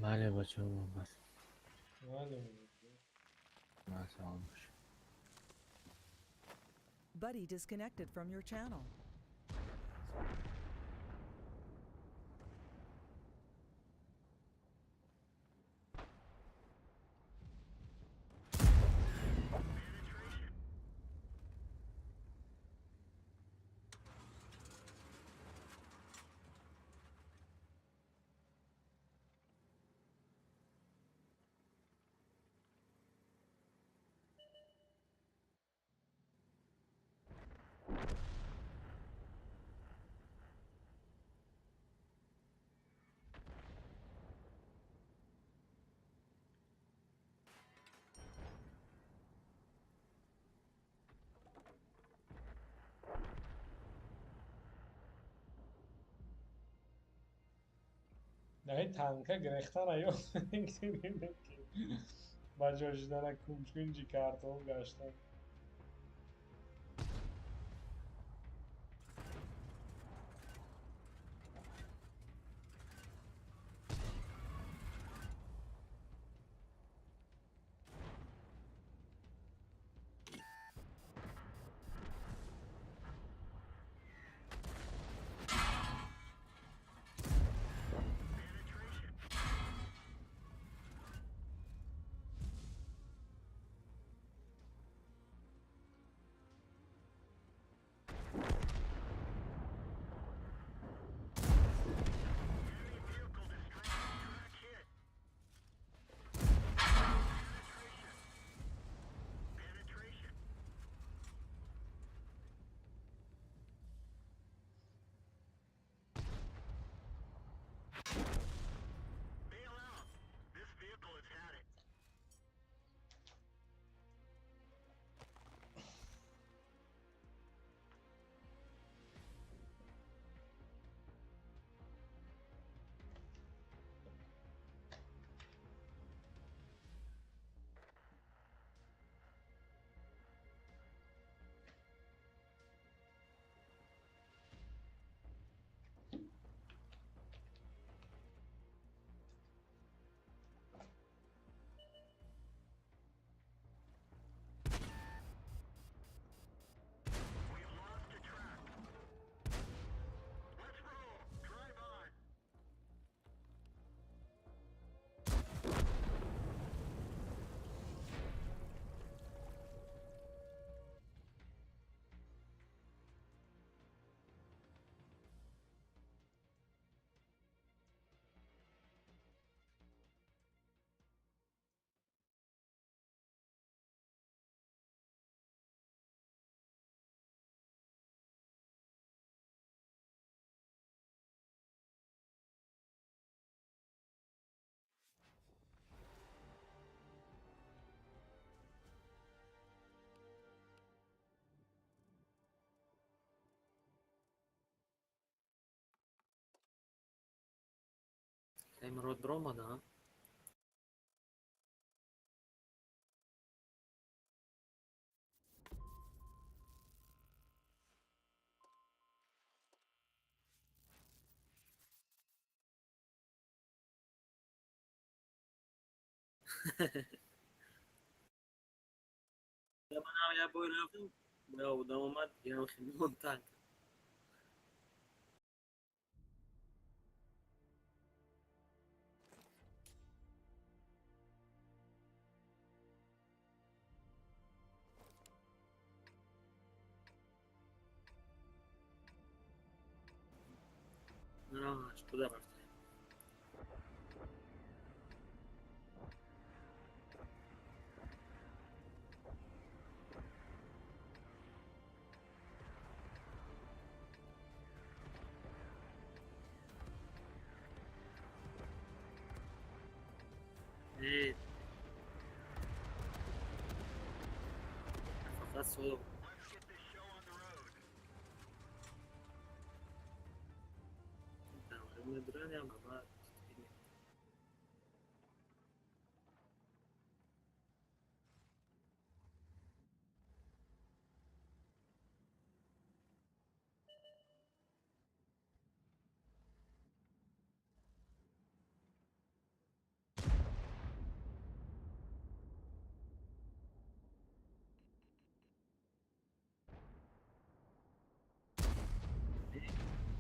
بله بچه ها بس معلومه. سلام باشه. Buddy disconnected from your channel. Nej, tankegräktarna jag tänkte inte. Bajajlarına kumçkunci karton kaçtı. Emerald olmadı ha. Ya bana ya böyle yapayım. Ya o da olmadı. Ya şimdi montaj. No, şu da var. Evet. Fakat soğuk. Let's get this show on the road. Tamam, ne duran ya baba.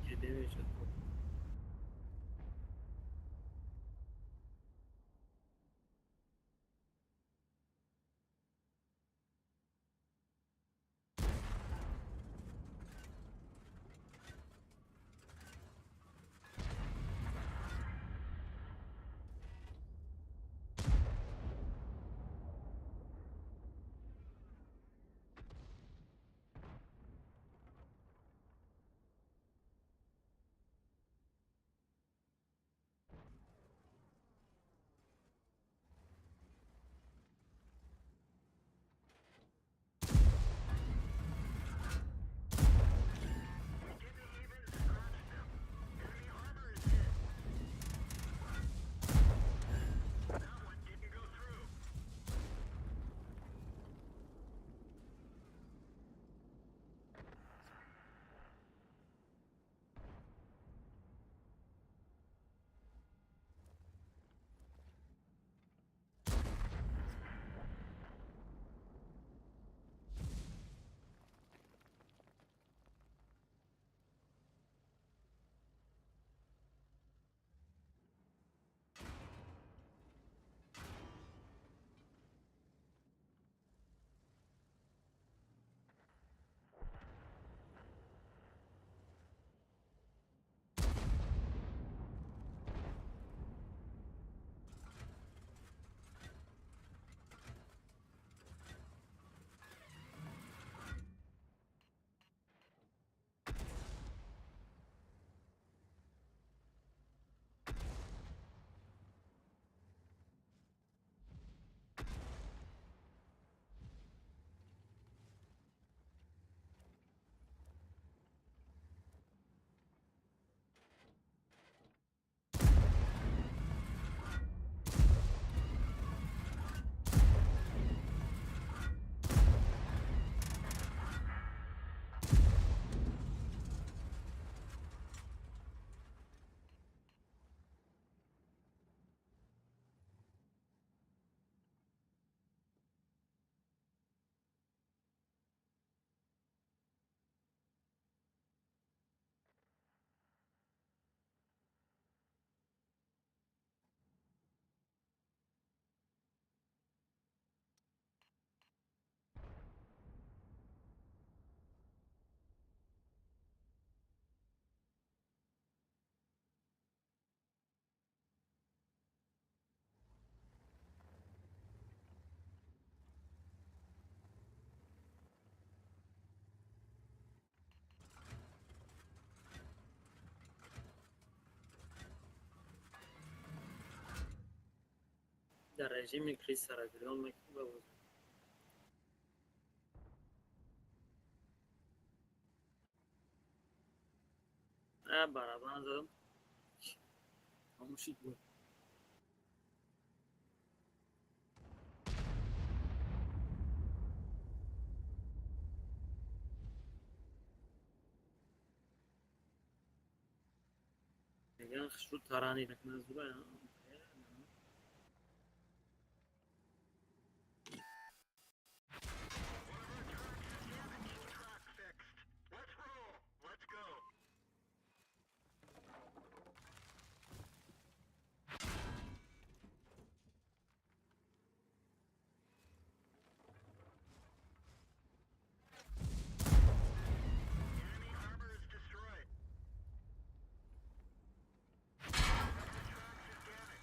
Kedimi çok. That one didn't go through. Da rejimi kriz sarabiliyor olmak bu. Ha bana bazen olmuş bu. يعني شو تراني لك نازله Track fixed. Let's roll. Let's go. Enemy armor is destroyed. The tracks is damaged.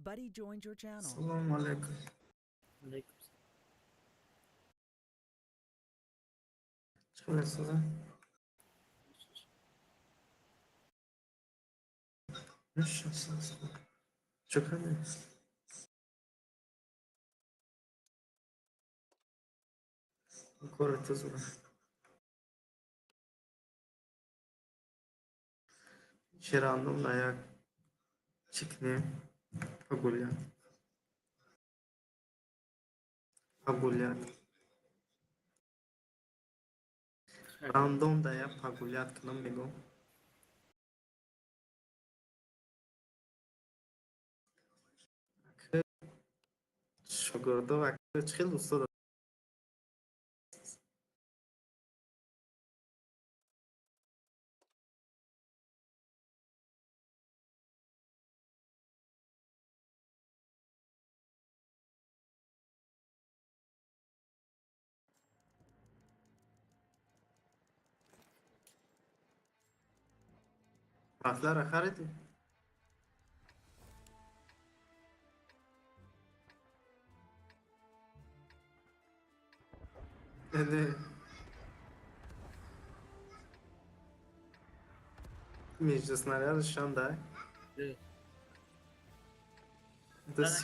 Buddy joined your channel. السلام عليكم. علیکم. شو هستم؟ مش هستم. شكرا. كرة تزور. شيرانو لايك چکنه پگولیات راندوم دایا پگولیات کنم میگم که شگرده و خیلی دوست دارم رفتار خریدی نه میجلس снарядшан да ده. дас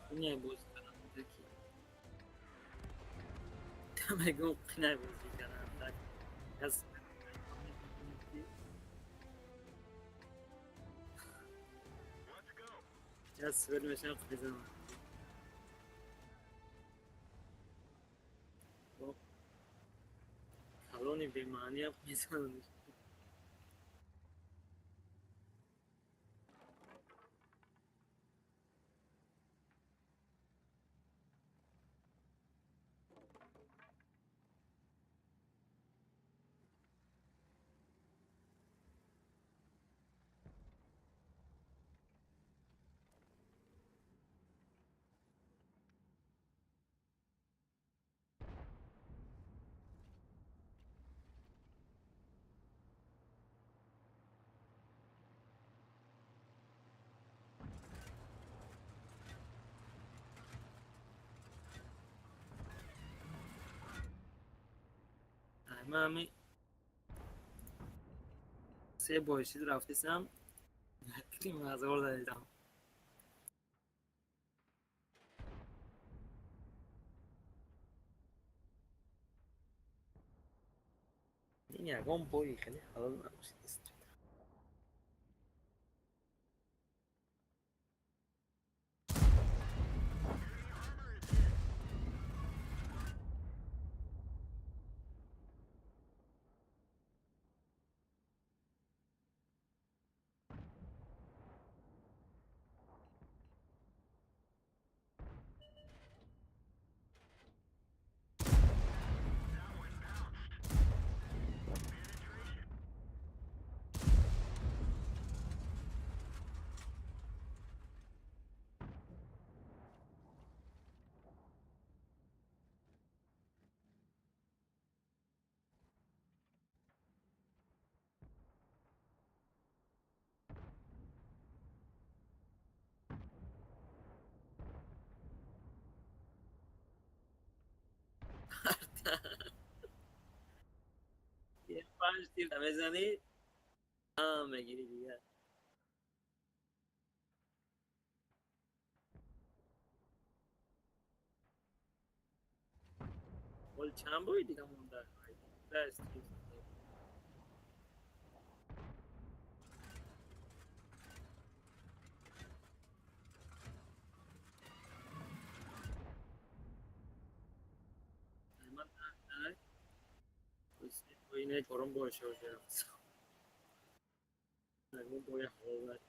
قنای بازی کنم دکی. تمگون قنای بازی کنم دکی. کس کس برمیشم خیزم. کلونی بیمانی هم میزنم. همه سه باشید رفتیسم کلیم از آور دیدم این یکم بایی خیلی حلال نباشید است یه 5 تیر بزنی میگیری دیگه ولی چند بایی دیگه مونده دست من نه اینه کارم باشه نگم باید حال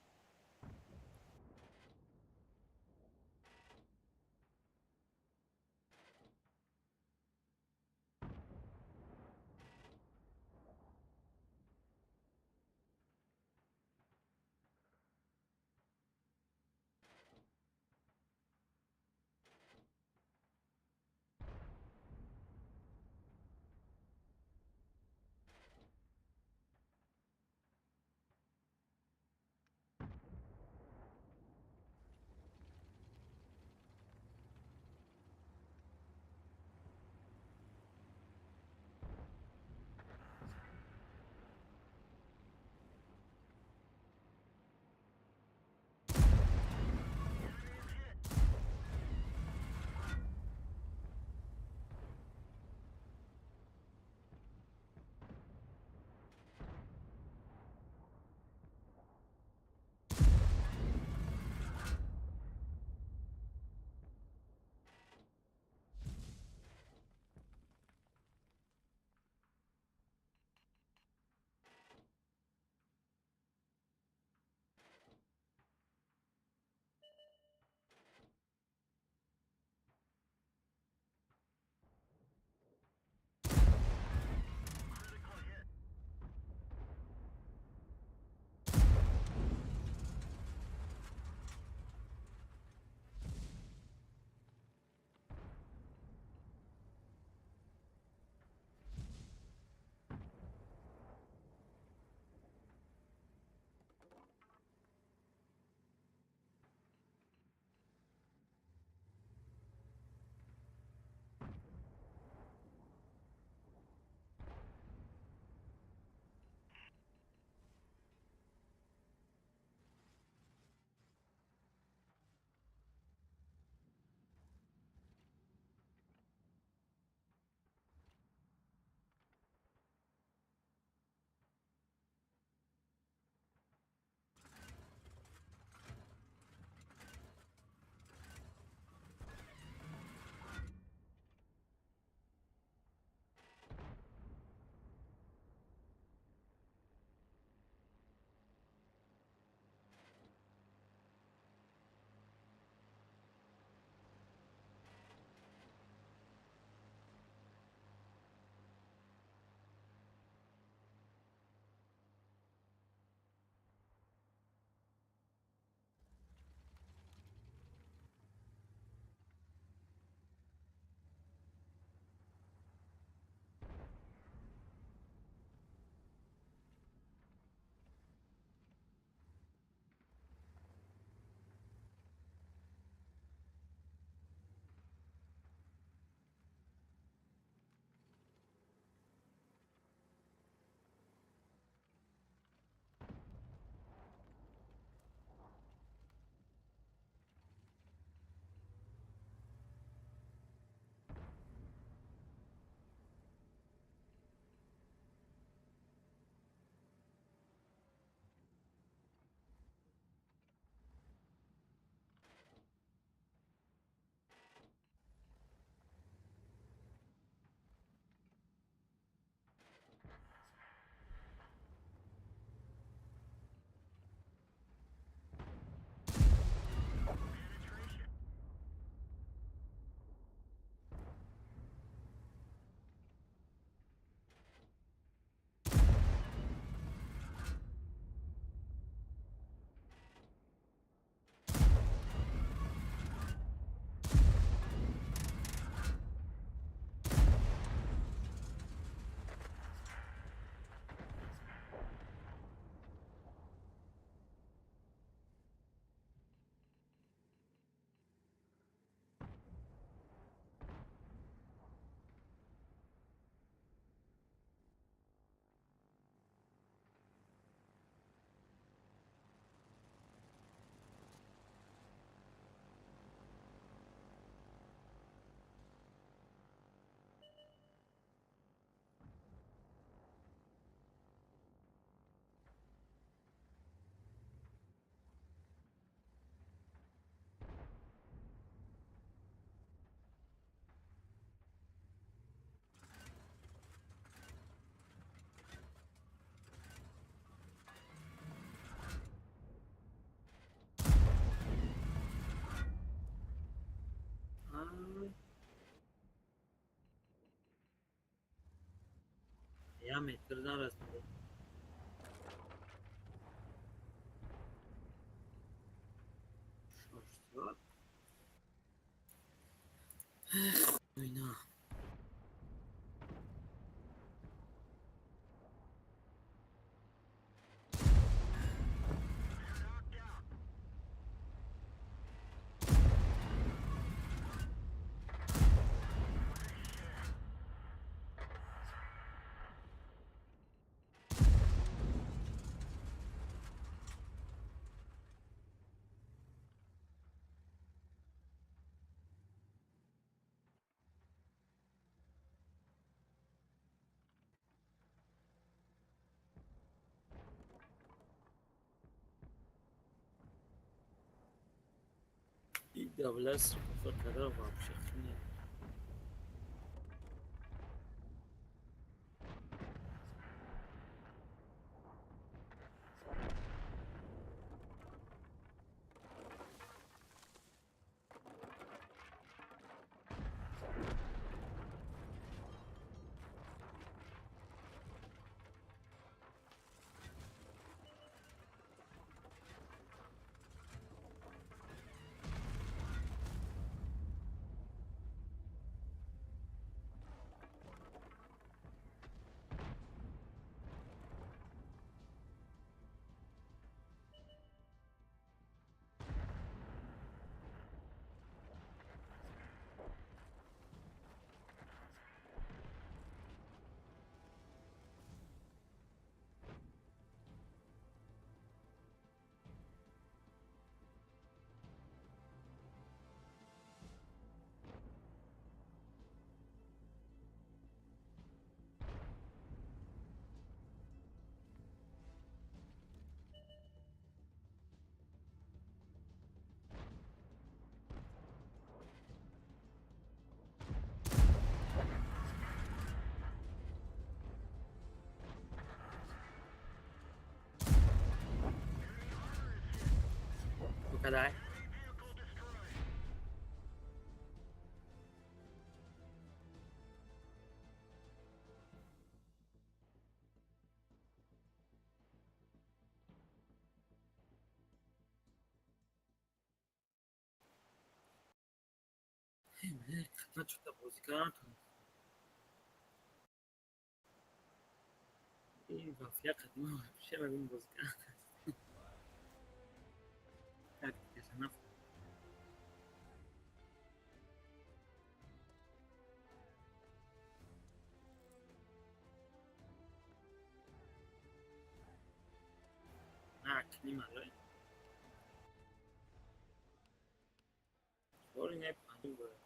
یا متر دارست شورستاد اینا این دابلس رو فکر رو واپس کنیم کدای خدمت شده بازیکنانتون این وافیه قدیمه میشه ببین بازیکن تکتیکش نفت نه کنیم الان طوری نکنیم باید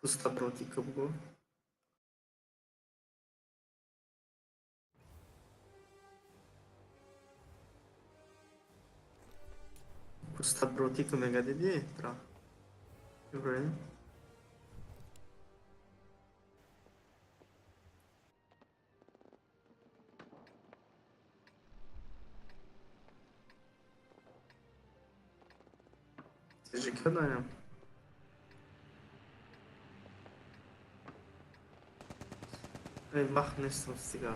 Pusta Protica bugou. Pusta Protica mega di dietro. Che prendi? Seja que eu não. Ej, machnę z tą styga.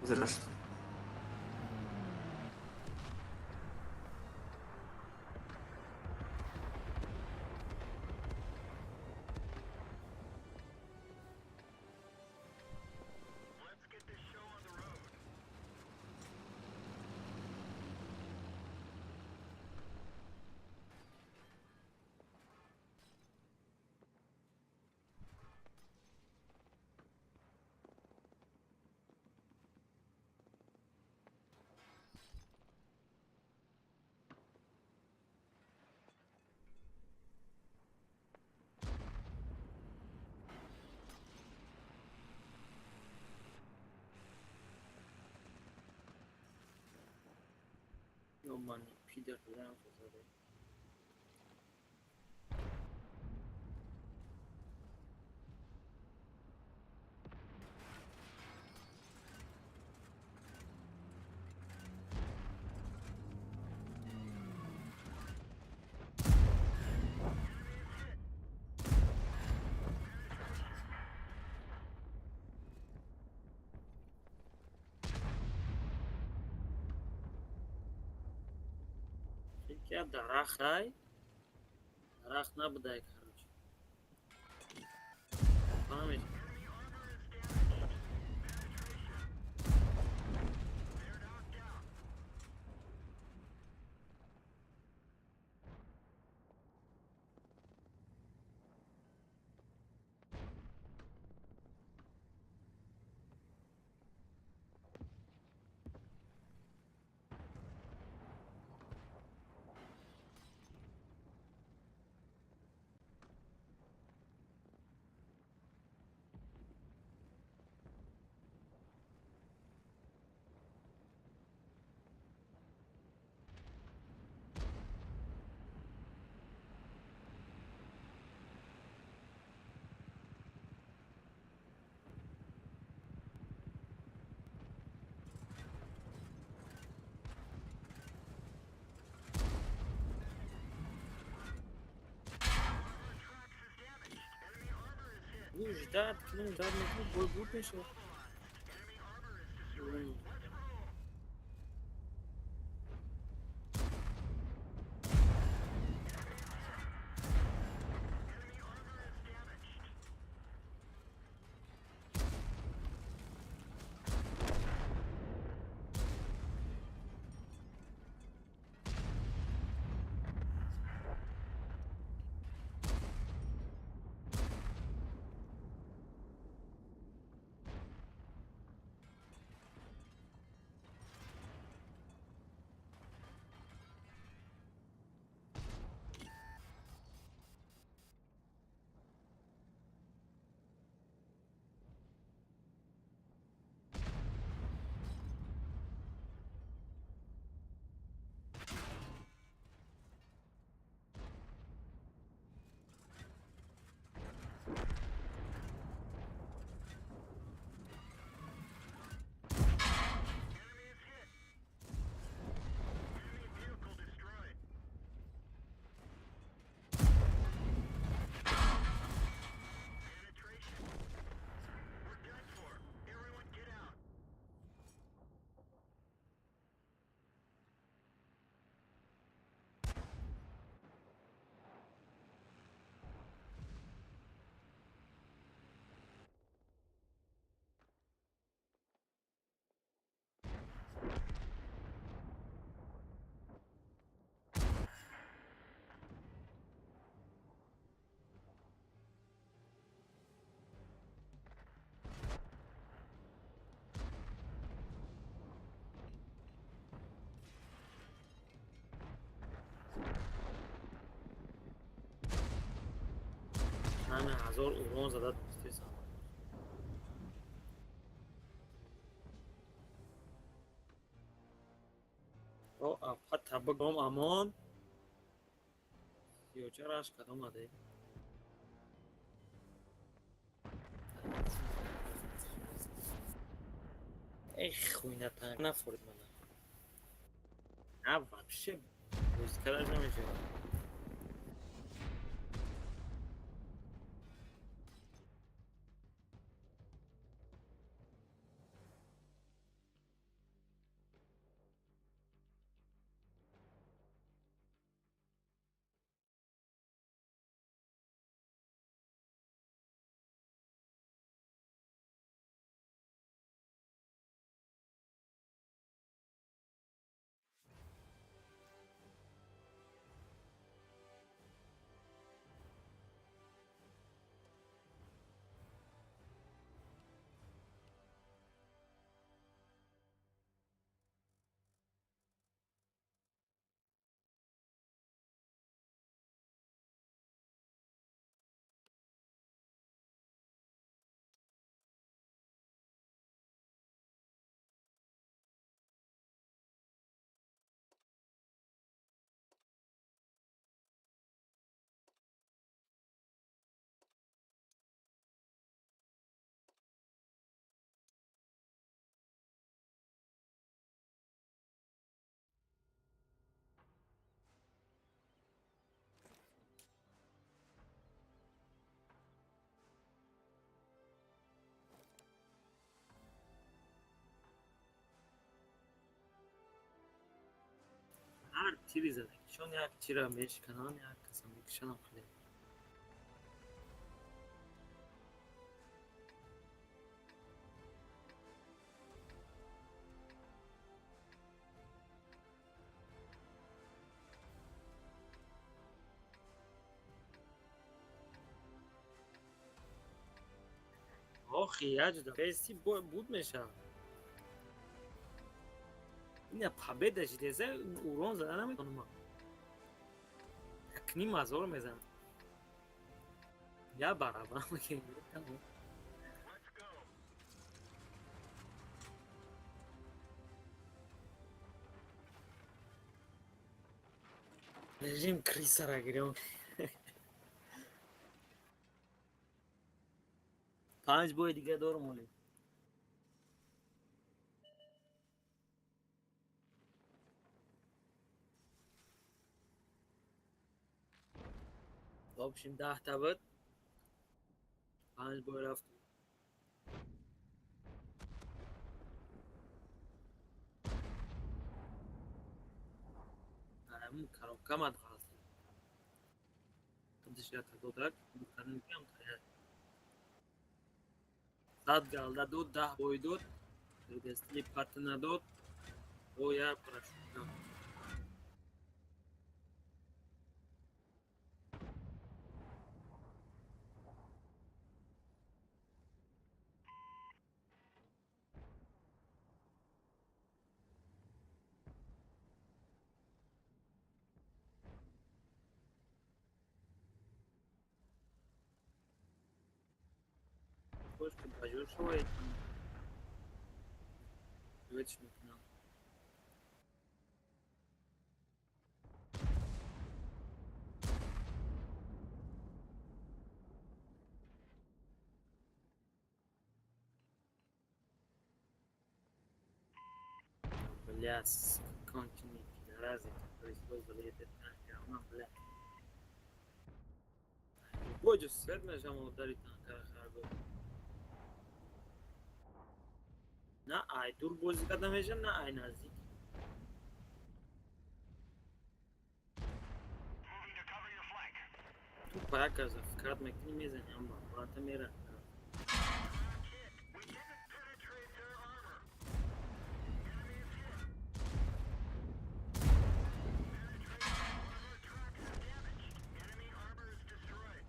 Zresztą. Let's get this show on the road. یا من پیدر بودم فضاره که درخت های درخت نبوده یک هرچی فهمید وجداد کنون داد میکنه بول بود میشه Vehicle destroyed. Penetration. We're done for. Everyone get out. همه 1000 اورون زده دوستی سام او افقا تبگم امان سیوچراش کدام آده ای خوینه تنگ نفورد منه نه вообще بوزکرش نمیشه تیری زده چون یک چیرا میشکنن یک کسا میکشن خیلی آخی یج دا فیسی بود میشه این پبه داشته اوران زدن نمیتونم تکنی مزار میزن یا برابر میکنم Let's go. رژیم کریسا را گیرم 5 بوی دیگه دارم ولی با بشیم 10 تا بود 5 بوی رفت همون کرم کم اد خواست قدش یا تدودک مکرم کم تاید 100 گالده دود 10 بوی دود دستی پت ندود او یا پرشون خوش که بجور شوید دویتش میکنم Блядь, конченый пидорасы, который использовали этот танк, а он, блядь. Боже, свет нажал ударить танка харгу. Na ay dur bozi kadar meşen na ay nazik. Moving to cover your flank. Tu paya kaza fikrat mekini mizan yamba. Bata mera. We didn't penetrate their armor. Enemy is hit. Penetration. One of our tracks is damaged. Enemy armor is destroyed.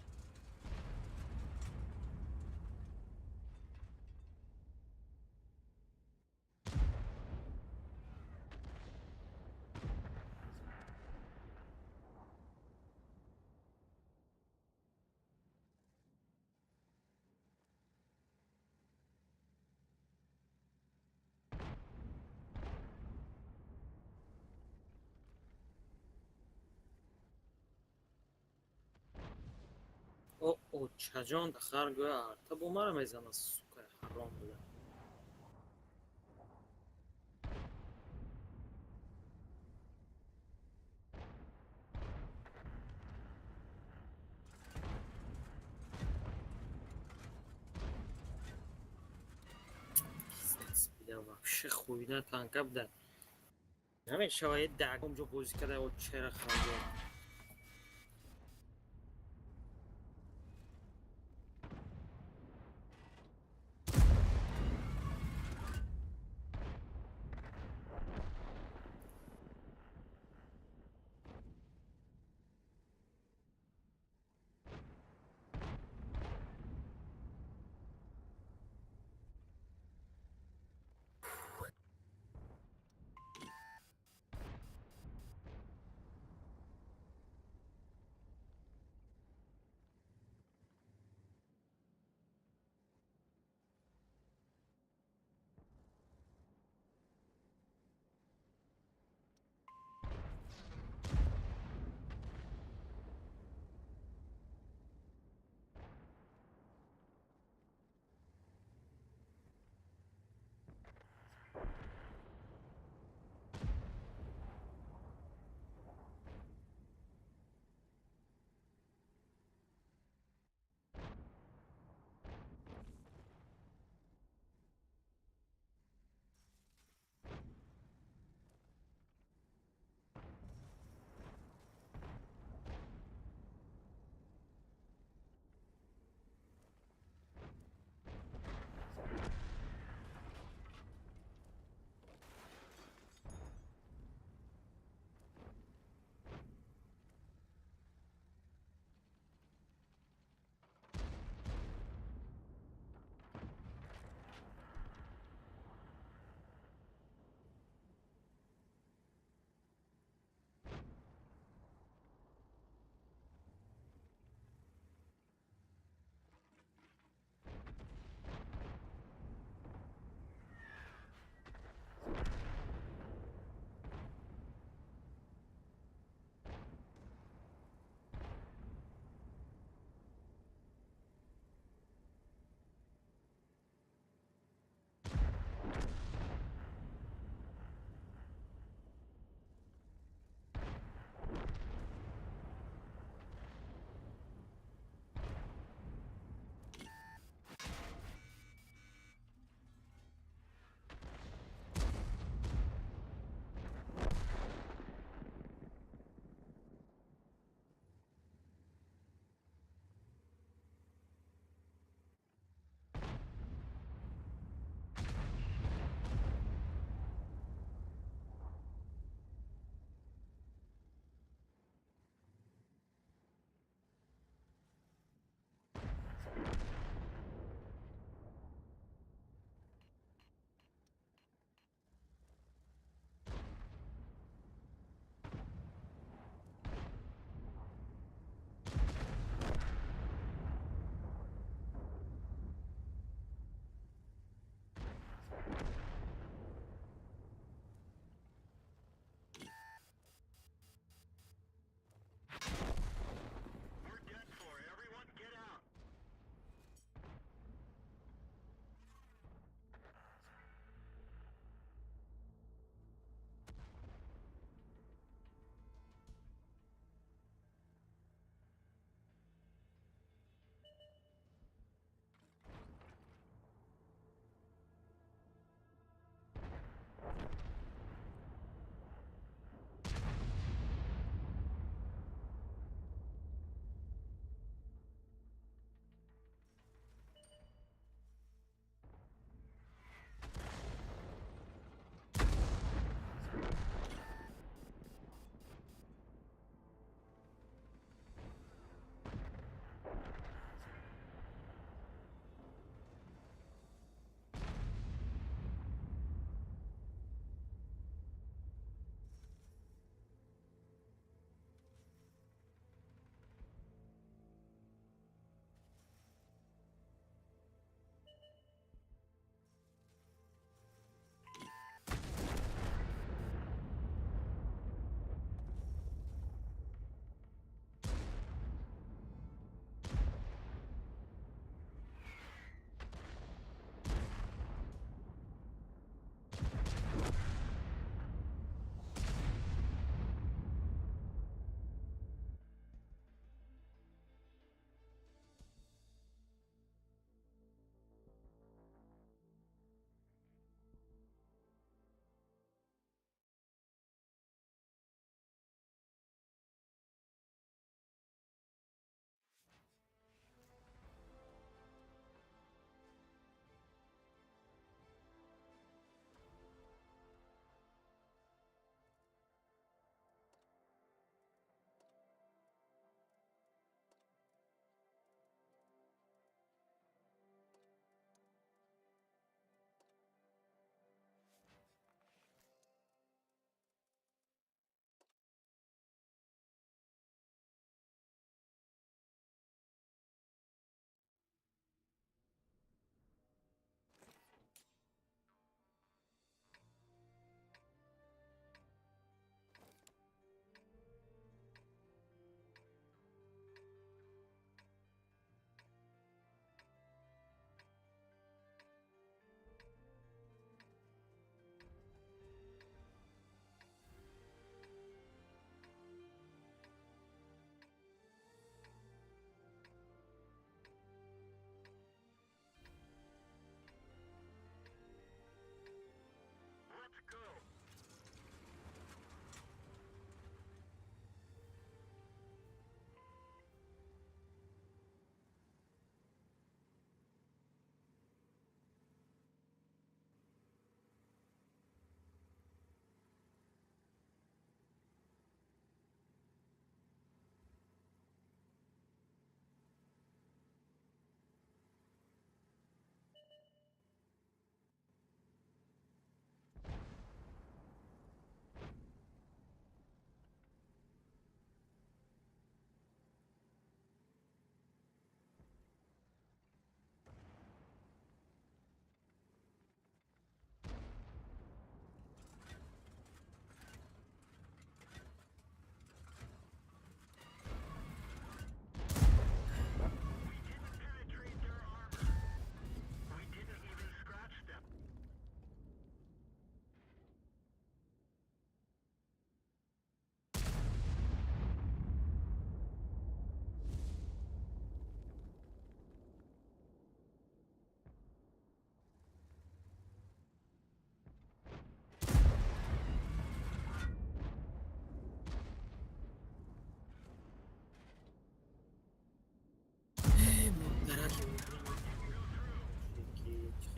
O çacan da hargı arta bu mara mezana suka haram bula. Bile вообще хуйня танка бда. همین شواهد دقم جو بازی کرده و چرا خواهد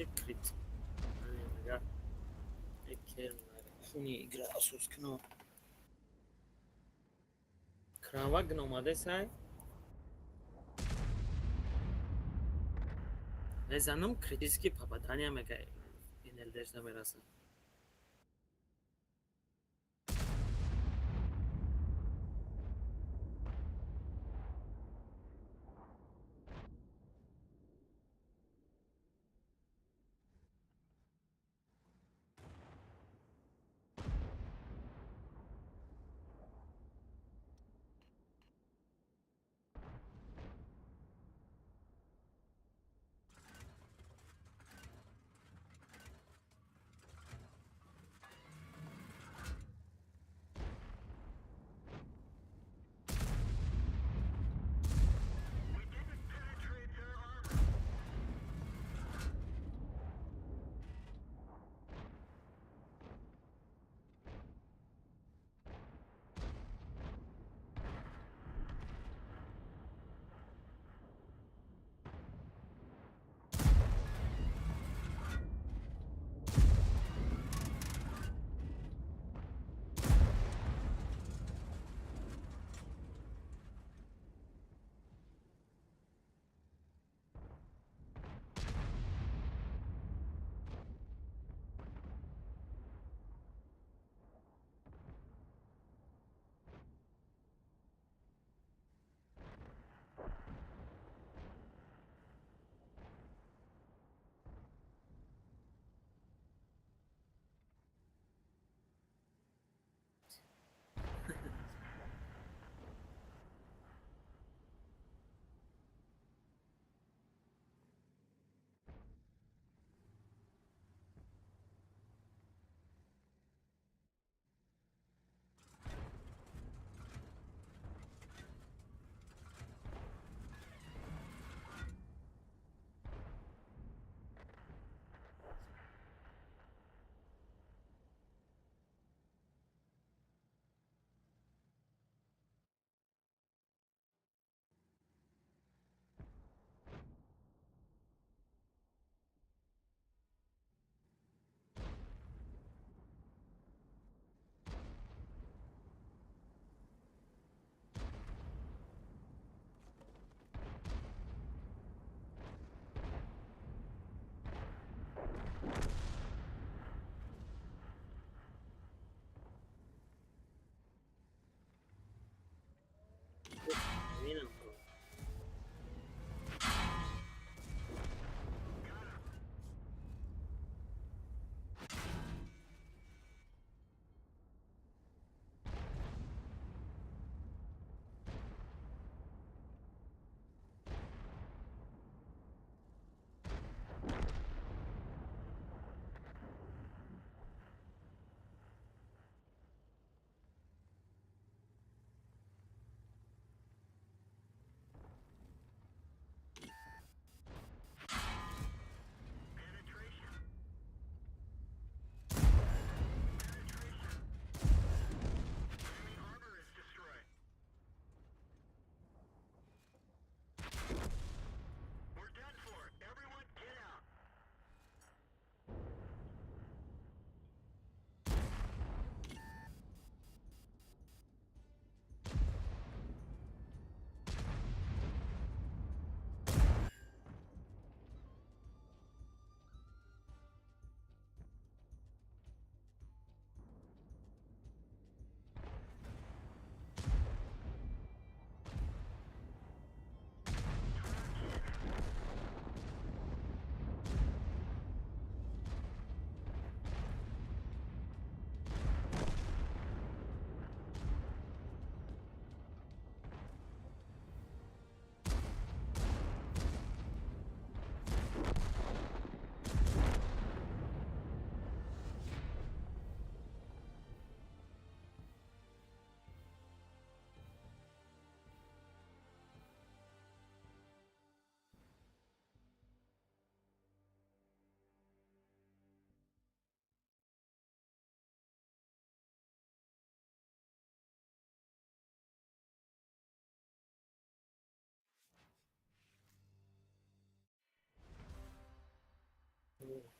که کریت نگاه اکر خونی اگرا اسوس کنو کراوگ اومده سای نزنم کریتیسکی попадание мега енелдеш намераса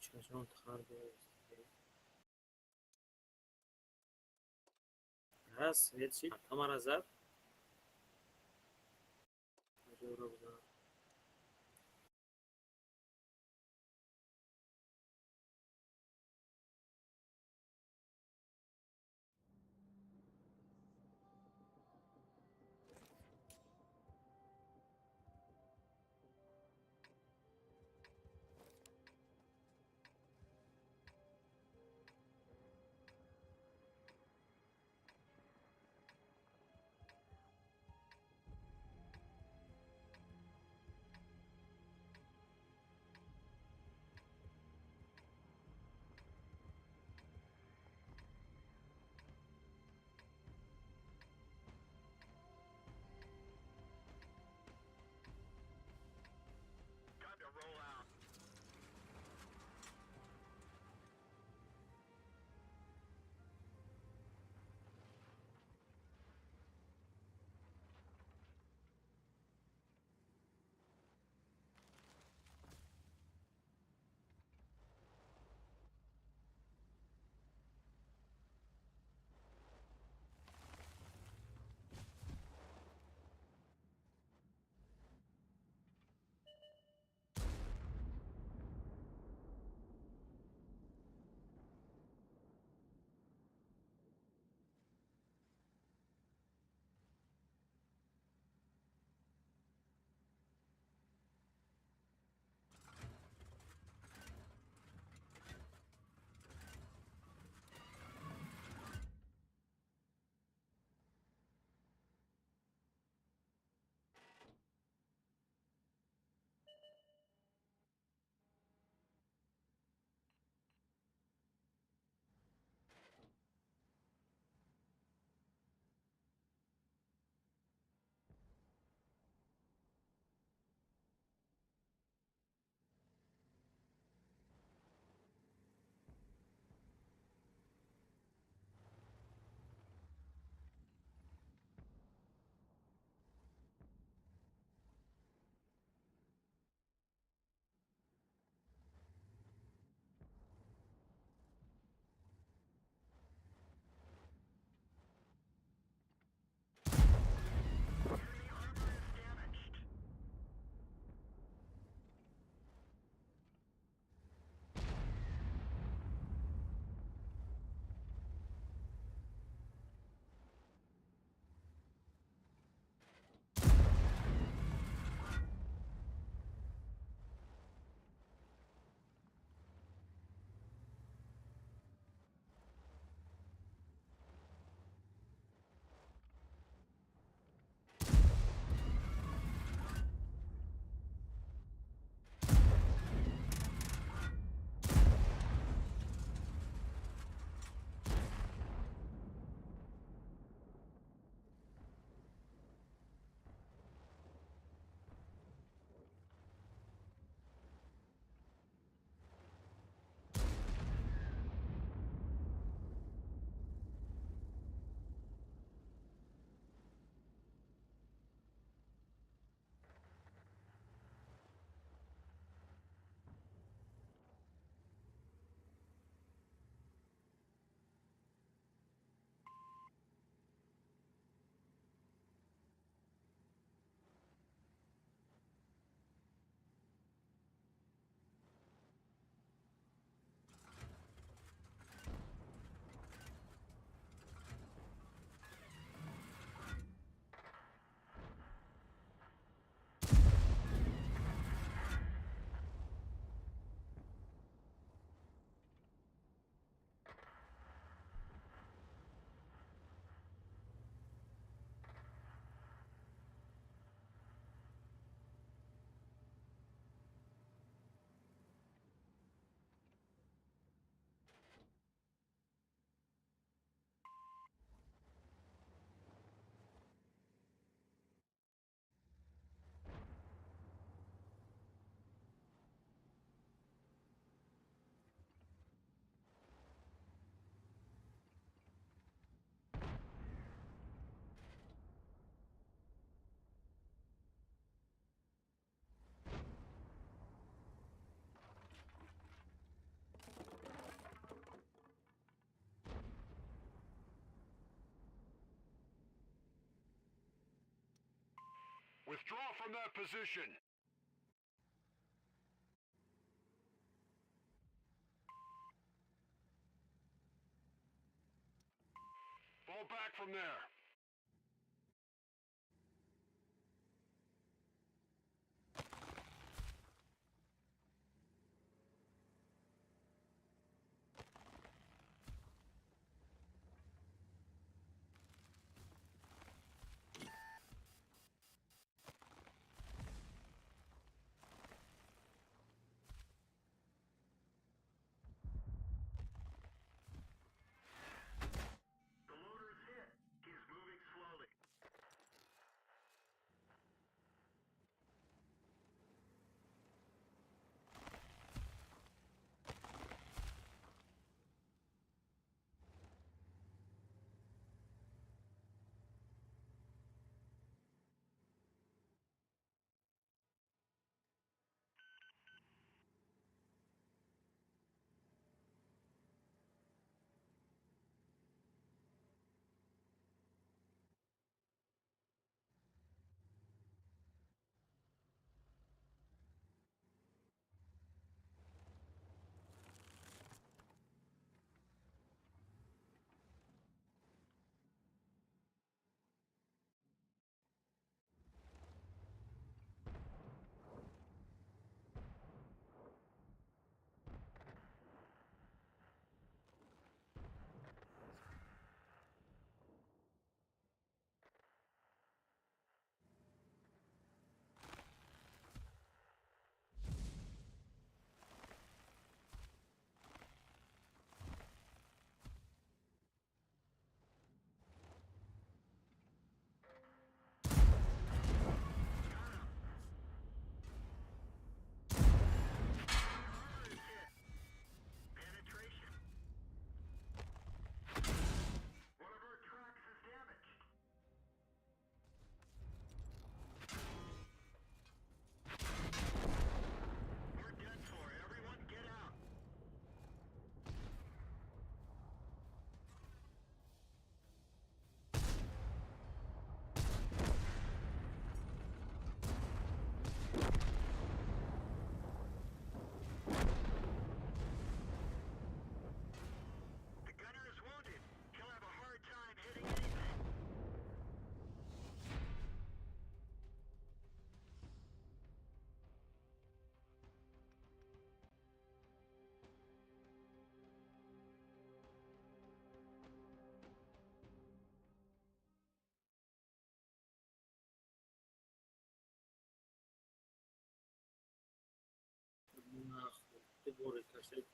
شجون تخرب هست هیچ چی همه زد رو بزن Withdraw from that position. Fall back from there. The loader is hit. He's moving slowly. Penetration. One of our tracks is damaged. We're done for. Everyone get out. The gunner is wounded. He'll have a hard time hitting anything. تبغى الكاسيت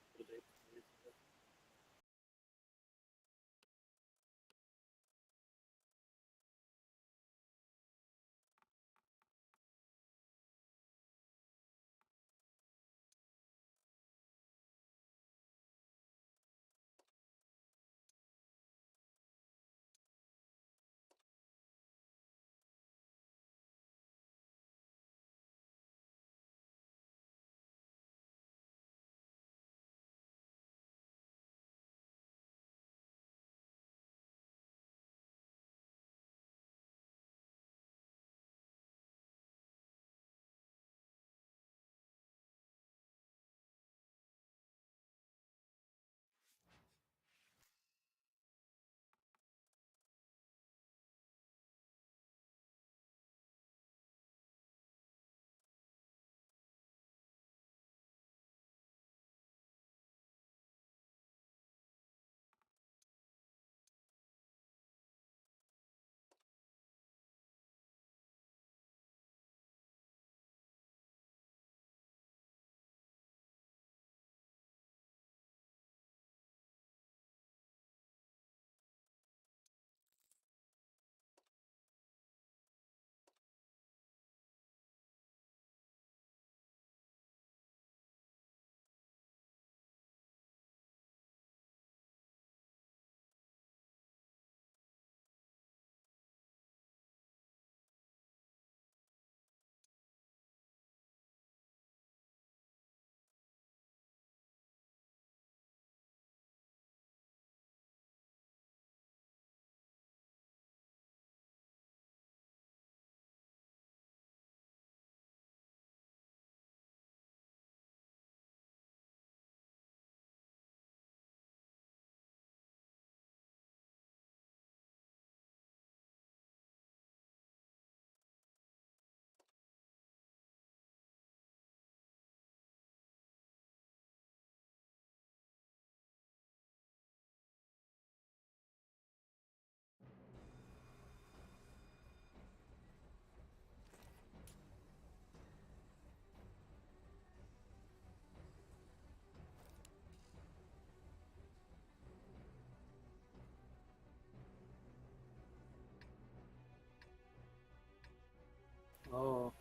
Oh.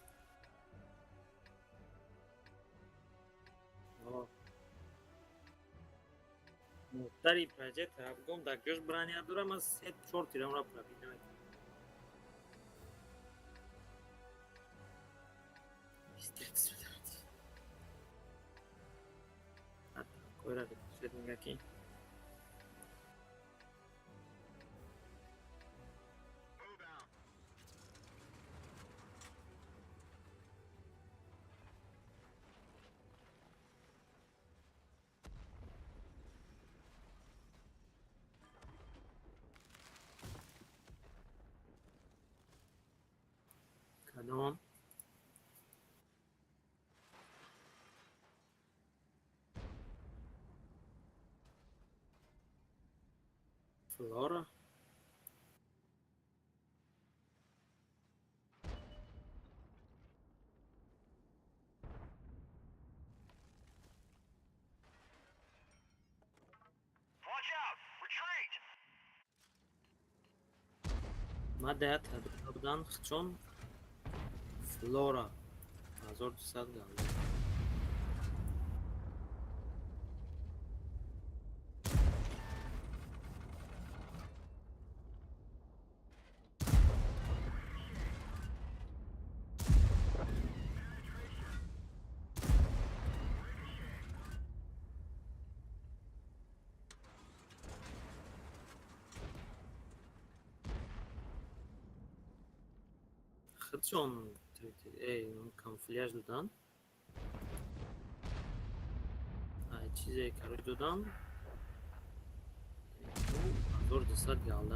Oh. Muhtari projet abgom da göz brania dura mas set short iram ra pravi ne. İstek sürat. Hatta koyradık sürdüm aqui. Move out. Canon. Flora. Watch out! Retreat! Madet buradan Xchon. Flora. Azor saat geldi. Xchon. Un camuflaj dudan. Ay چیزی که رو دادم. Azor saat geldi.